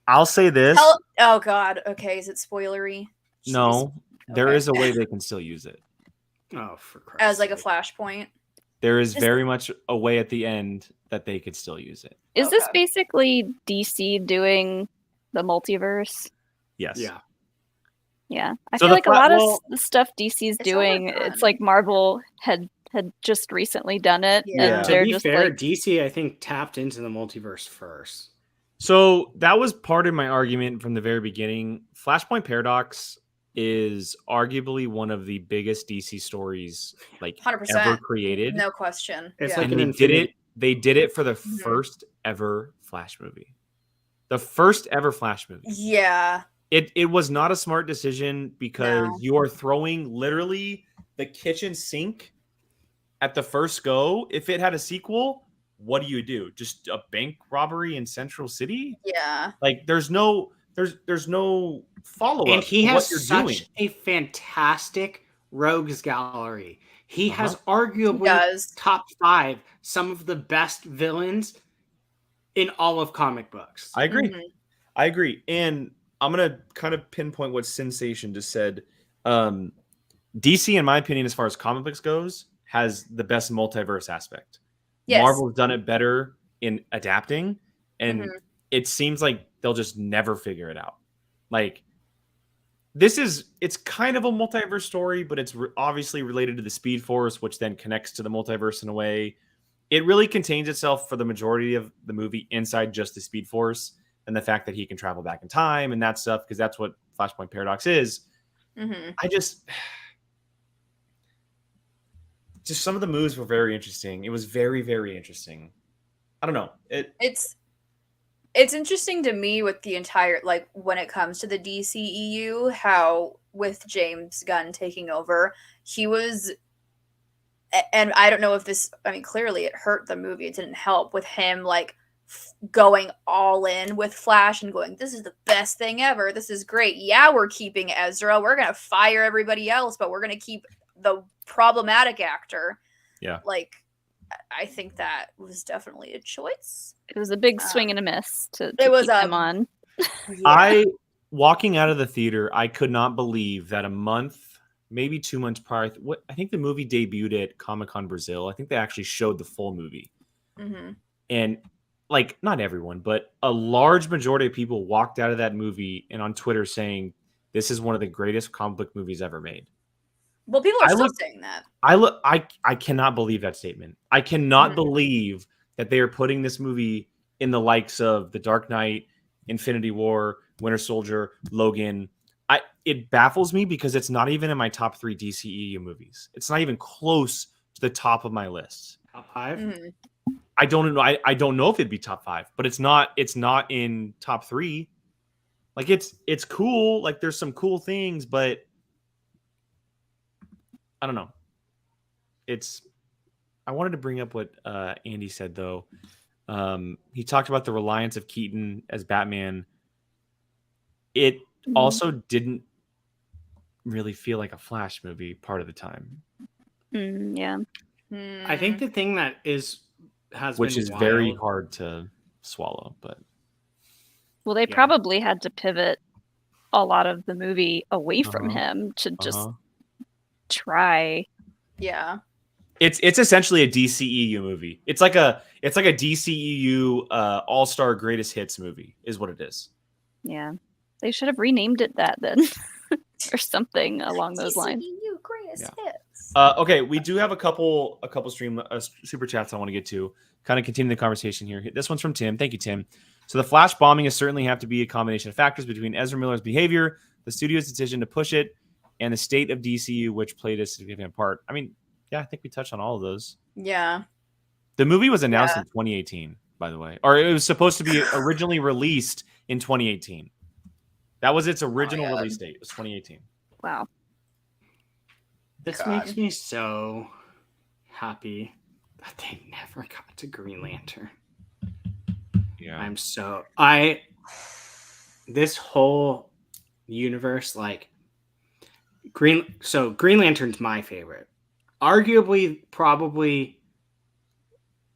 I'll say this. Oh, God. Okay. Is it spoilery? Jeez. No, there Okay. is a way they can still use it. Oh, for Christ's As like a sake. flashpoint. There is very much a way at the end that they could still use it. Is this Okay. basically DC doing the multiverse? Yes. Yeah. Yeah. I So feel the like a lot of the stuff DC's It's doing, overdone. it's like Marvel had just recently done it. Yeah. And To they're be just fair, like, DC, I think, tapped into the multiverse first. So that was part of my argument from the very beginning. Flashpoint Paradox is arguably one of the biggest DC stories like 100%. ever created. No question. It's Yeah. like And an they did infinity- it. They did it for the Mhm. first ever Flash movie. The first ever Flash movie. Yeah. It was not a smart decision because No. you are throwing literally the kitchen sink at the first go. If it had a sequel, what do? Just a bank robbery in Central City? Yeah. Like there's no follow up. And he what has you're such doing. a fantastic rogues gallery. He has Uh-huh. arguably Does. top 5 some of the best villains in all of comic books. I agree. Mhm. I agree. And I'm gonna kind of pinpoint what Sensation just said. DC, in my opinion, as far as comic books goes, has the best multiverse aspect. Yes. Marvel's done it better in adapting, and Mhm. it seems like they'll just never figure it out. Like it's kind of a multiverse story, but it's obviously related to the Speed Force, which then connects to the multiverse in a way. It really contains itself for the majority of the movie inside just the Speed Force and the fact that he can travel back in time and that stuff, because that's what Flashpoint Paradox is. Mhm. I just some of the moves were very interesting. It was very, very interesting. I don't know. It's interesting to me with the entire, like, when it comes to the DCEU, how with James Gunn taking over, he was, and I don't know if this, I mean, clearly it hurt the movie. It didn't help with him, like, going all in with Flash and going, this is the best thing ever. This is great. Yeah, we're keeping Ezra. We're going to fire everybody else, but we're going to keep the problematic actor. Yeah. Like, I think that was definitely a choice. it was a big swing and a miss to it was keep him on. Yeah. Walking out of the theater, I could not believe that a month, maybe 2 months prior, I think the movie debuted at Comic-Con Brazil. I think they actually showed the full movie. Mm-hmm. And like, not everyone, but a large majority of people walked out of that movie and on Twitter saying, this is one of the greatest comic book movies ever made. Well, people are still saying that. I cannot believe that statement. I cannot Mhm. believe that they are putting this movie in the likes of The Dark Knight, Infinity War, Winter Soldier, Logan. It baffles me because it's not even in my top 3 DCEU movies. It's not even close to the top of my list. Top 5? Mhm. I don't know. I don't know if it'd be top 5, but it's not in top 3. Like it's cool. Like there's some cool things, but I don't know. I wanted to bring up what Andy said though. He talked about the reliance of Keaton as Batman. It also didn't really feel like a Flash movie part of the time. Yeah. I think the thing that Which been is very wild- hard to swallow, but Well, they Yeah. probably had to pivot a lot of the movie away from him to just try. Yeah. it's essentially a DCEU movie. It's like a DCEU all-star greatest hits movie is what it is. Yeah. They should have renamed it that then. Or something along those lines. DCEU greatest hits. Okay, we do have a couple stream super chats I want to get to. Kind of continue the conversation here. This one's from Tim. Thank you, Tim. So the Flash bombing is certainly have to be a combination of factors between Ezra Miller's behavior, the studio's decision to push it, and the state of DCU, which played a significant part. I mean, Yeah, I think we touched on all of those. Yeah. The movie was announced in 2018, by the way, or it was supposed to be originally released in 2018. That was its original release date. It was 2018. Wow. This makes me so happy that they never got to Green Lantern. Yeah. This whole universe, like Green Lantern's my favorite. Arguably, probably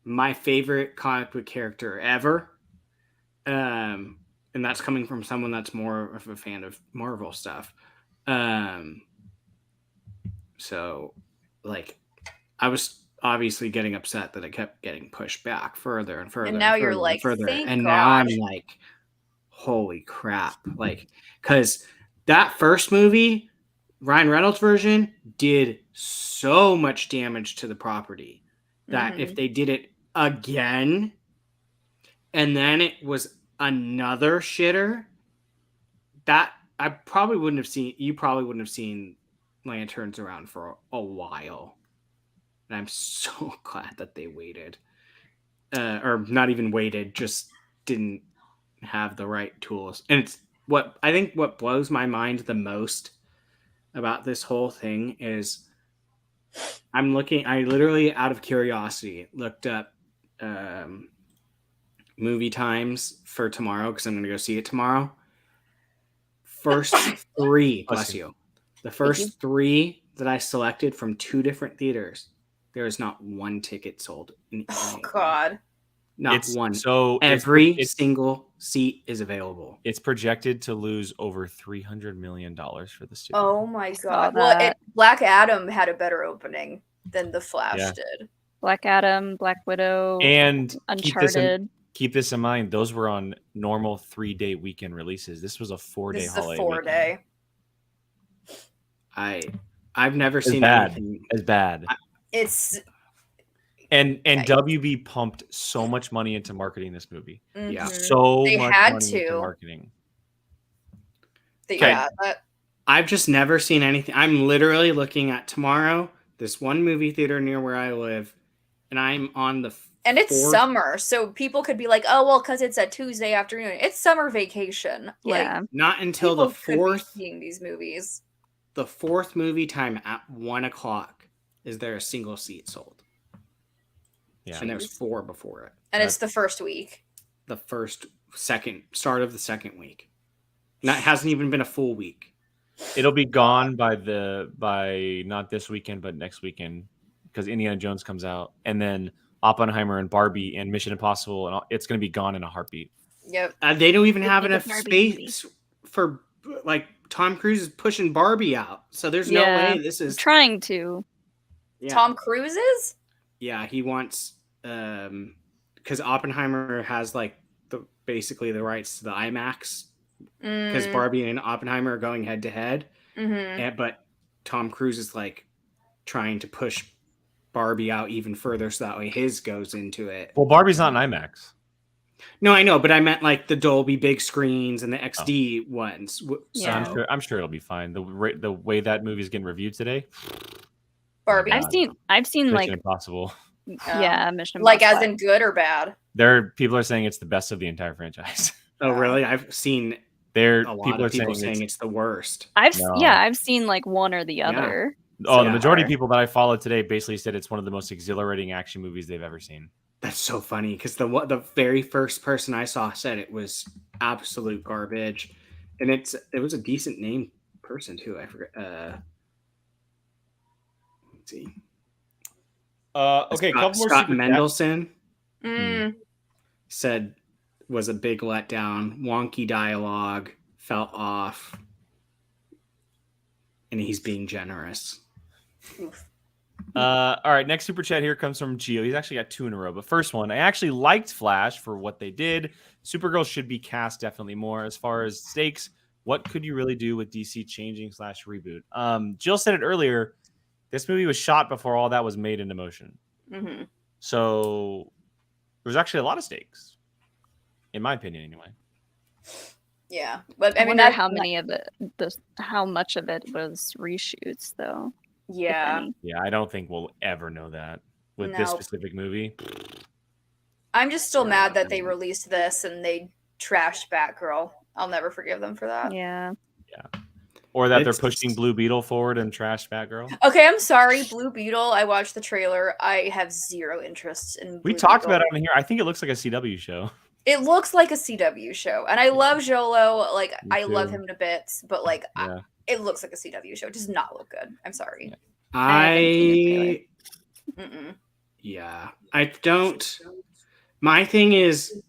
my favorite comic book character ever. And that's coming from someone that's more of a fan of Marvel stuff. So, like, I was obviously getting upset that it kept getting pushed back further and further. And now and you're further like, and further. thank And now I'm God. like, holy crap. Like, because that first movie, Ryan Reynolds' version, did so much damage to the property that if they did it again, and then it was another shitter, that I probably wouldn't have seen. You probably wouldn't have seen Lanterns around for a while. And I'm so glad that they waited, or not even waited, just didn't have the right tools. And it's what I think what blows my mind the most about this whole thing is I literally out of curiosity looked up movie times for tomorrow because I'm going to go see it tomorrow. First three, bless you. The first three that I selected from 2 different theaters, there is not one ticket sold. Oh God. Not one. So every single seat is available. It's projected to lose over $300 million for the studio. Oh my God. Well, Black Adam had a better opening than The Flash did. Black Adam, Black Widow, and Uncharted. Keep this in mind. Those were on normal 3-day weekend releases. This was a 4-day holiday. 4-day. I've never seen anything as bad. It's and WB pumped so much money into marketing this movie. Yeah, so they much had money to into marketing. I've just never seen anything. I'm literally looking at tomorrow this one movie theater near where I live, and I'm on the and it's summer, so people could be like, "Oh, well, because it's a Tuesday afternoon. It's summer vacation." Yeah, like, not until the 4th. Seeing these movies. The 4th movie time at 1:00 is there a single seat sold. Yeah, and there's 4 before it, and it's the first week. The start of the second week. That hasn't even been a full week. It'll be gone by not this weekend, but next weekend, because Indiana Jones comes out, and then Oppenheimer and Barbie and Mission Impossible, and it's going to be gone in a heartbeat. Yep. They don't even have enough space for, like, Tom Cruise is pushing Barbie out, so there's no way this is trying to. Yeah. Tom Cruise is? Yeah, he wants because Oppenheimer has like basically the rights to the IMAX because Barbie and Oppenheimer are going head to head, but Tom Cruise is like trying to push Barbie out even further so that way his goes into it. Well, Barbie's not in IMAX. No, I know, but I meant like the Dolby big screens and the XD ones. Yeah, so I'm sure it'll be fine. The way that movie's getting reviewed today. Barbie. I've seen Mission like Impossible. Yeah, Mission Impossible. Like as in good or bad? People are saying it's the best of the entire franchise. Oh, really? I've seen a lot of people saying it's the worst. I've seen like one or the other. Oh, the majority of people that I followed today basically said it's one of the most exhilarating action movies they've ever seen. That's so funny because the very first person I saw said it was absolute garbage, and it was a decent named person too. I forget. Let's see. Okay, Scott Mendelson Mm. said was a big letdown. Wonky dialogue, fell off, and he's being generous. Oof. All right, next super chat here comes from Gio. He's actually got 2 in a row. But first one, I actually liked Flash for what they did. Supergirl should be cast definitely more. As far as stakes, what could you really do with DC changing / reboot? Jill said it earlier. This movie was shot before all that was made into motion. Mm-hmm. So there's actually a lot of stakes, in my opinion, anyway. Yeah, but I mean, how much of it was reshoots though? Yeah. any. Yeah, I don't think we'll ever know that with this No. specific movie. I'm just still Yeah, mad that they I know. released this and they trashed Batgirl. I'll never forgive them for that. Yeah. Or that they're It's- pushing Blue Beetle forward and trash Batgirl. Okay, I'm sorry, Blue Beetle. I watched the trailer. I have zero interest in Blue We talked Beetle. about it on here. I think it looks like a CW show. It looks like a CW show, and I love Jolo. Like, Me I love too. him to bits, but like, Yeah. it looks like a CW show. It does not look good. I'm sorry. Yeah. haven't seen the Mm-mm. Yeah, I don't. My thing is,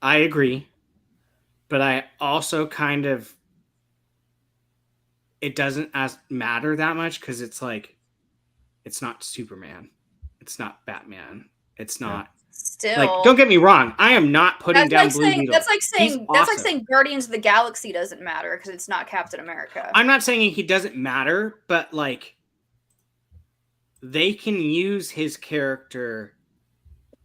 I agree, but I also kind of, it doesn't as matter that much because it's like, it's not Superman, it's not Batman, it's not Still, like. Don't get me wrong, I am not putting down Blue Beetle. That's like He's saying that's like awesome. saying Guardians of the Galaxy doesn't matter because it's not Captain America. I'm not saying he doesn't matter, but like, they can use his character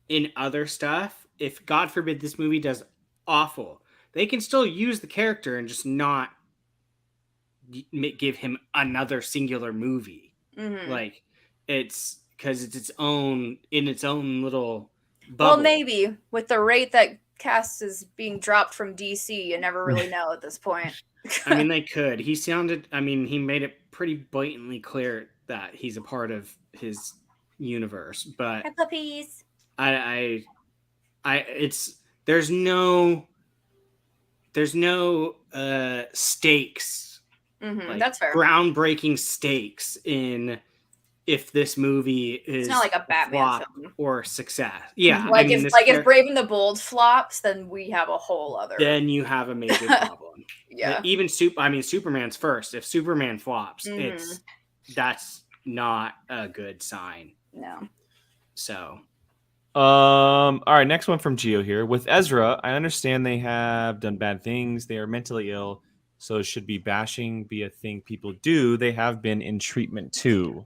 in other stuff. If God forbid this movie does awful, they can still use the character and just not give him another singular movie. Mhm. Like, it's because it's its own little bubble. Well, maybe with the rate that cast is being dropped from DC, you never really know at this point. I mean, they could. He made it pretty blatantly clear that he's a part of his universe, but Hi, puppies. there's no stakes, like That's fair. groundbreaking stakes in if this movie is It's not like a Batman flop film. or success. Yeah, Like this if Brave and the Bold flops, then we have a whole other. then you have a major problem. Yeah. Even Superman's first. If Superman flops, that's not a good sign. No. So, All right, next one from Gio here. With Ezra, I understand they have done bad things. They are mentally ill, so should be bashing be a thing people do. They have been in treatment too.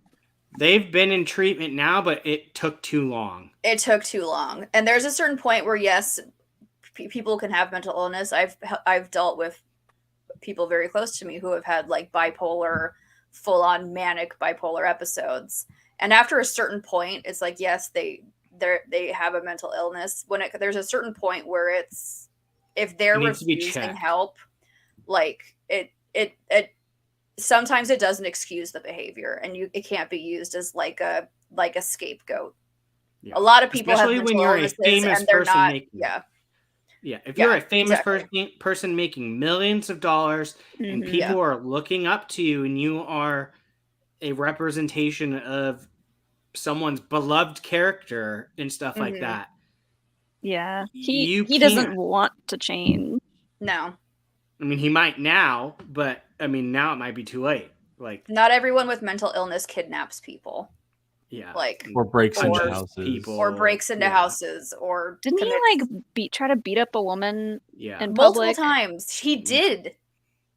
they've been in treatment now, but it took too long. It took too long, and there's a certain point where yes, people can have mental illness. I've dealt with people very close to me who have had like bipolar, full-on manic bipolar episodes, and after a certain point, it's like yes, they have a mental illness. There's a certain point where it's if they're refusing help, like it sometimes it doesn't excuse the behavior, and it can't be used as like a scapegoat. Yeah. A lot of people Especially have when mental you're a illnesses famous and they're person not. making- Yeah, Yeah, if you're a famous exactly. person making millions of dollars and Mhm. people are looking up to you and you are a representation of someone's beloved character and stuff like Mhm. that. Yeah. You He doesn't can't. want to change. No, I mean, he might now, but I mean, now it might be too late. Like, not everyone with mental illness kidnaps people, yeah, like Or breaks into Or houses. people. or breaks into Yeah. houses, or Didn't he commits- like try to beat up a woman Yeah, in multiple public? times. He did.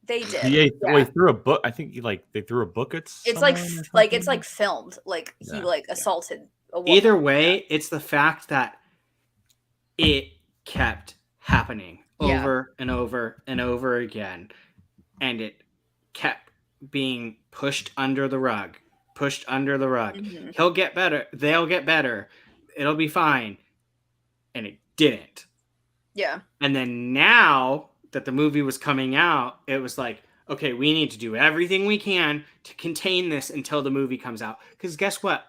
They did. He threw a book. I think they threw a book at It's like someone or it's something. like filmed. Like he Yeah. like assaulted a woman. Either way, it's the fact that it kept happening Yeah. over and over and over again, and it kept being pushed under the rug. Mhm. He'll get better. They'll get better. It'll be fine. And it didn't. Yeah. And then now that the movie was coming out, it was like, okay, we need to do everything we can to contain this until the movie comes out. Because guess what?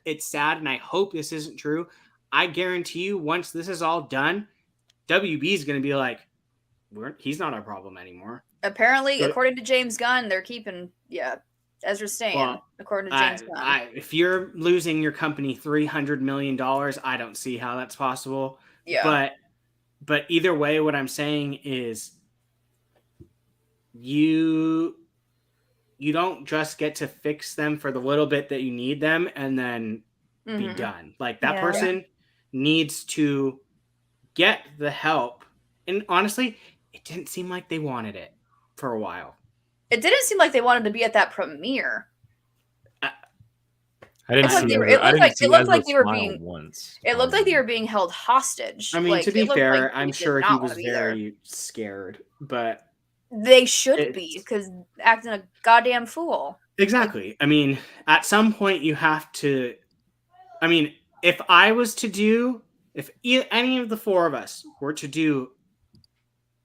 It's sad, and I hope this isn't true. I guarantee you, once this is all done, WB is going to be like, he's not our problem anymore. Apparently, But- according to James Gunn, they're keeping Ezra's staying. Well, according to James Gunn. if you're losing your company $300 million, I don't see how that's possible. Yeah. But either way, what I'm saying is you don't just get to fix them for the little bit that you need them and then be Mhm. done. Like that Yeah. person needs to get the help. And honestly, it didn't seem like they wanted it for a while. It didn't seem like they wanted to be at that premiere. I didn't It looked see. like Ezra- I it didn't looked see like Ezra they were smile being- once. It looked like they were being held hostage. I mean, Like, to it be looked fair, like I'm did sure he not was wanna be there. very scared, but They should be It's- because acting a goddamn fool. Exactly. I mean, at some point you have to. I mean, if any of the four of us were to do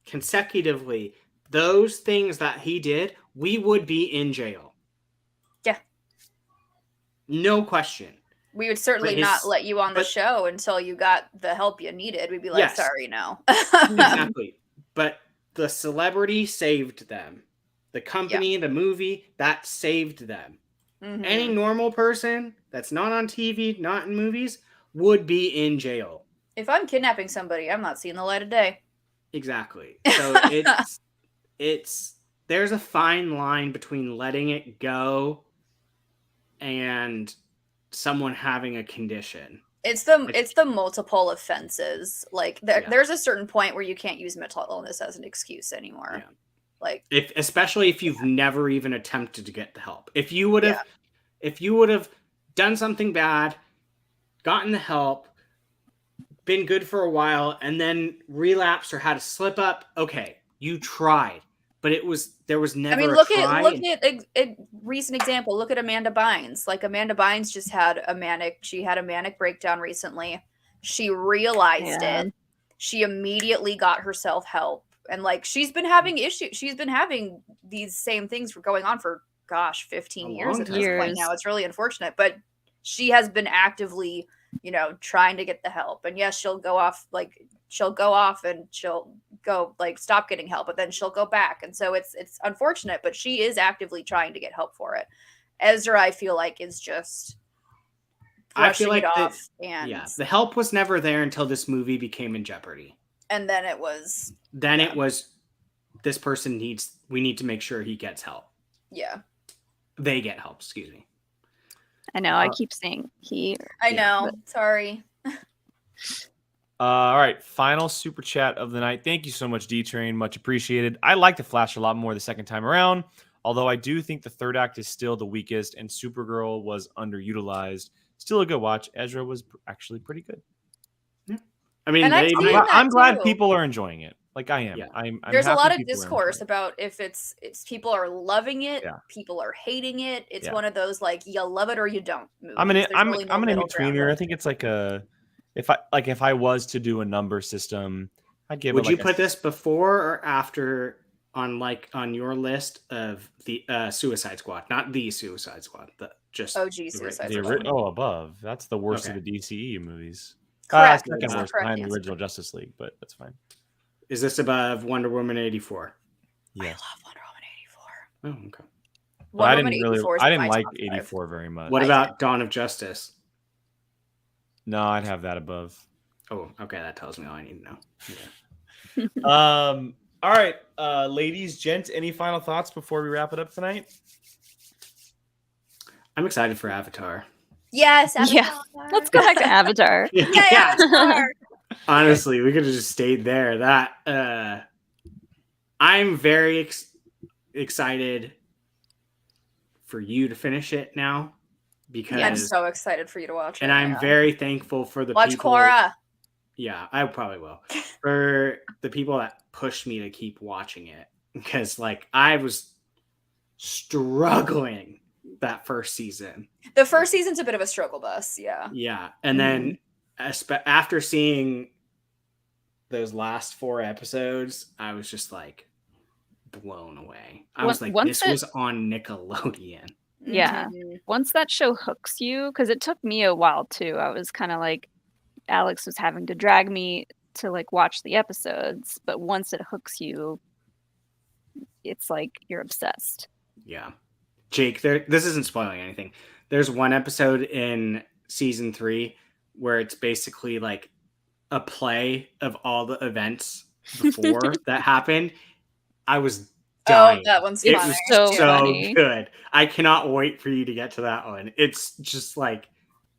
consecutively those things that he did, we would be in jail. Yeah. No question. We would certainly not let you on the show until you got the help you needed. We'd be like, sorry, no. Exactly. But the celebrity saved them. The company, the movie, that saved them. Mm-hmm. Any normal person that's not on TV, not in movies, would be in jail. If I'm kidnapping somebody, I'm not seeing the light of day. Exactly. So there's a fine line between letting it go and someone having a condition. It's the multiple offenses. Like there's a certain point where you can't use mental illness as an excuse anymore. Yeah. Like especially if you've never even attempted to get the help. If you would have done something bad, gotten the help, been good for a while, and then relapsed or had a slip up, okay, you tried. But there was never. I mean, look at a recent example. Look at Amanda Bynes. Like Amanda Bynes just had a manic breakdown recently. She realized it. She immediately got herself help, and like she's been having issues. She's been having these same things going on for 15 years at this point now. It's really unfortunate, but she has been actively, trying to get the help. And yes, she'll go off and she'll go stop getting help, but then she'll go back. And so it's unfortunate, but she is actively trying to get help for it. Ezra, I feel like, is just brushing it off. The help was never there until this movie became in jeopardy. And then it was this person we need to make sure he gets help. Yeah. They get help, excuse me. I know, I keep saying he. I know, sorry. All right, final super chat of the night. Thank you so much, D-Train. Much appreciated. I like the Flash a lot more the second time around, although I do think the third act is still the weakest, and Supergirl was underutilized. Still a good watch. Ezra was actually pretty good. Yeah. I mean, I'm glad people are enjoying it. Like I am. Yeah. I'm There's a lot of discourse about if it's people are loving it, people are hating it. It's one of those like you love it or you don't movies. I'm an in-betweener. I think it's like if I was to do a number system, I'd give. Would you put this before or after on your list of the Suicide Squad? Not the Suicide Squad, just OG Suicide Squad. Above. That's the worst of the DCEU movies. Correct. Second worst behind the original Justice League, but that's fine. Is this above Wonder Woman 84? Yeah. I love Wonder Woman 84. Oh, okay. I didn't like 84 very much. What about Dawn of Justice? No, I'd have that above. Oh, okay. That tells me all I need to know. Okay. All right, ladies, gents, any final thoughts before we wrap it up tonight? I'm excited for Avatar. Yes, Avatar. Yeah. Let's go back to Avatar. Yeah. Avatar. Honestly, we could have just stayed there. I'm very excited for you to finish it now because I'm so excited for you to watch it. And I'm very thankful for the watch people. Korra. Yeah, I probably will. For the people that pushed me to keep watching it because I was struggling that first season. The first season's a bit of a struggle bus, yeah. Yeah, and then after seeing those last 4 episodes, I was just blown away. I was like, this was on Nickelodeon. Yeah. Mm-hmm. Once that show hooks you, because it took me a while too. I was kind of Alex was having to drag me to watch the episodes, but once it hooks you, it's you're obsessed. Yeah. Jake, this isn't spoiling anything. There's one episode in season 3 where it's basically a play of all the events before that happened. I was dying. Oh, that one's funny. It was so good. I cannot wait for you to get to that one. It's just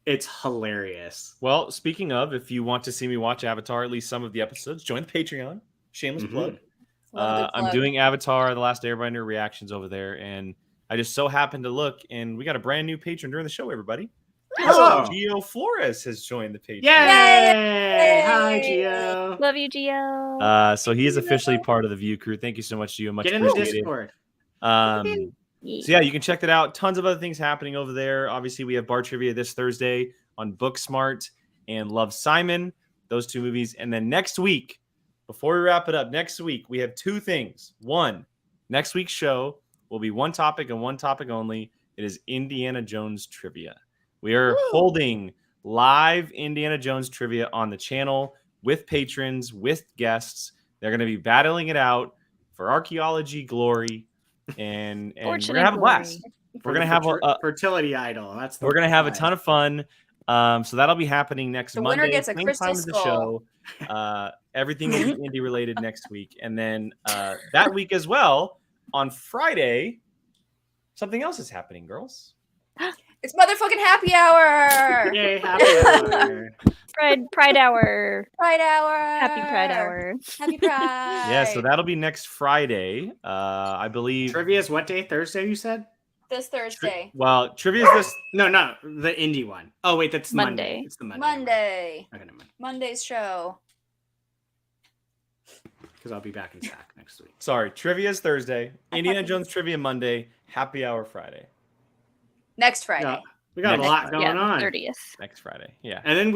it's hilarious. Well, speaking of, if you want to see me watch Avatar, at least some of the episodes, join the Patreon. Shameless plug. I'm doing Avatar, The Last Airbender reactions over there, and I just so happened to look, and we got a brand new patron during the show, everybody. Oh. Gio Flores has joined the Patreon. Yay! Hi, Gio. Love you, Gio. So he is officially part of the View crew. Thank you so much, Gio. Much appreciated. Get in the Discord. So yeah, you can check that out. Tons of other things happening over there. Obviously, we have bar trivia this Thursday on Booksmart and Love, Simon. Those 2 movies. And then next week, before we wrap it up, next week we have 2 things. One, next week's show will be one topic and one topic only. It is Indiana Jones trivia. We are holding live Indiana Jones trivia on the channel with patrons, with guests. They're going to be battling it out for archaeology glory, and we're going to have a blast. We're going to have a fertility idol. We're going to have a ton of fun. So that'll be happening next The Monday. winner gets a same crystal time as the skull. show. Everything will be indie related next week, and then that week as well on Friday, something else is happening, girls. It's motherfucking happy hour. Yay, happy hour. Pride hour. Pride hour. Happy Pride hour. Happy Pride. Yeah, so that'll be next Friday. I believe Trivia is what day? Thursday, you said? This Thursday. Well, trivia is this. No, the indie one. Oh, wait, that's Monday. It's the Monday. Monday. Okay, never mind. Monday's show. Because I'll be back in SAC next week. Sorry, trivia is Thursday. Indiana Jones trivia Monday. Happy hour Friday. Next Friday. Yeah, we got a lot going on. 30th. Next Friday. Yeah. And then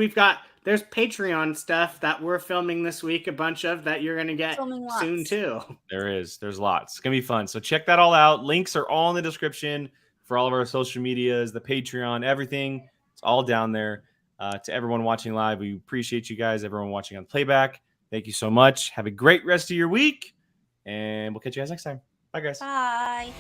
there's Patreon stuff that we're filming this week, a bunch of that you're going to get soon too. There's lots. It's going to be fun. So check that all out. Links are all in the description for all of our social medias, the Patreon, everything. It's all down there. To everyone watching live, we appreciate you guys. Everyone watching on playback, thank you so much. Have a great rest of your week, and we'll catch you guys next time. Bye, guys. Bye.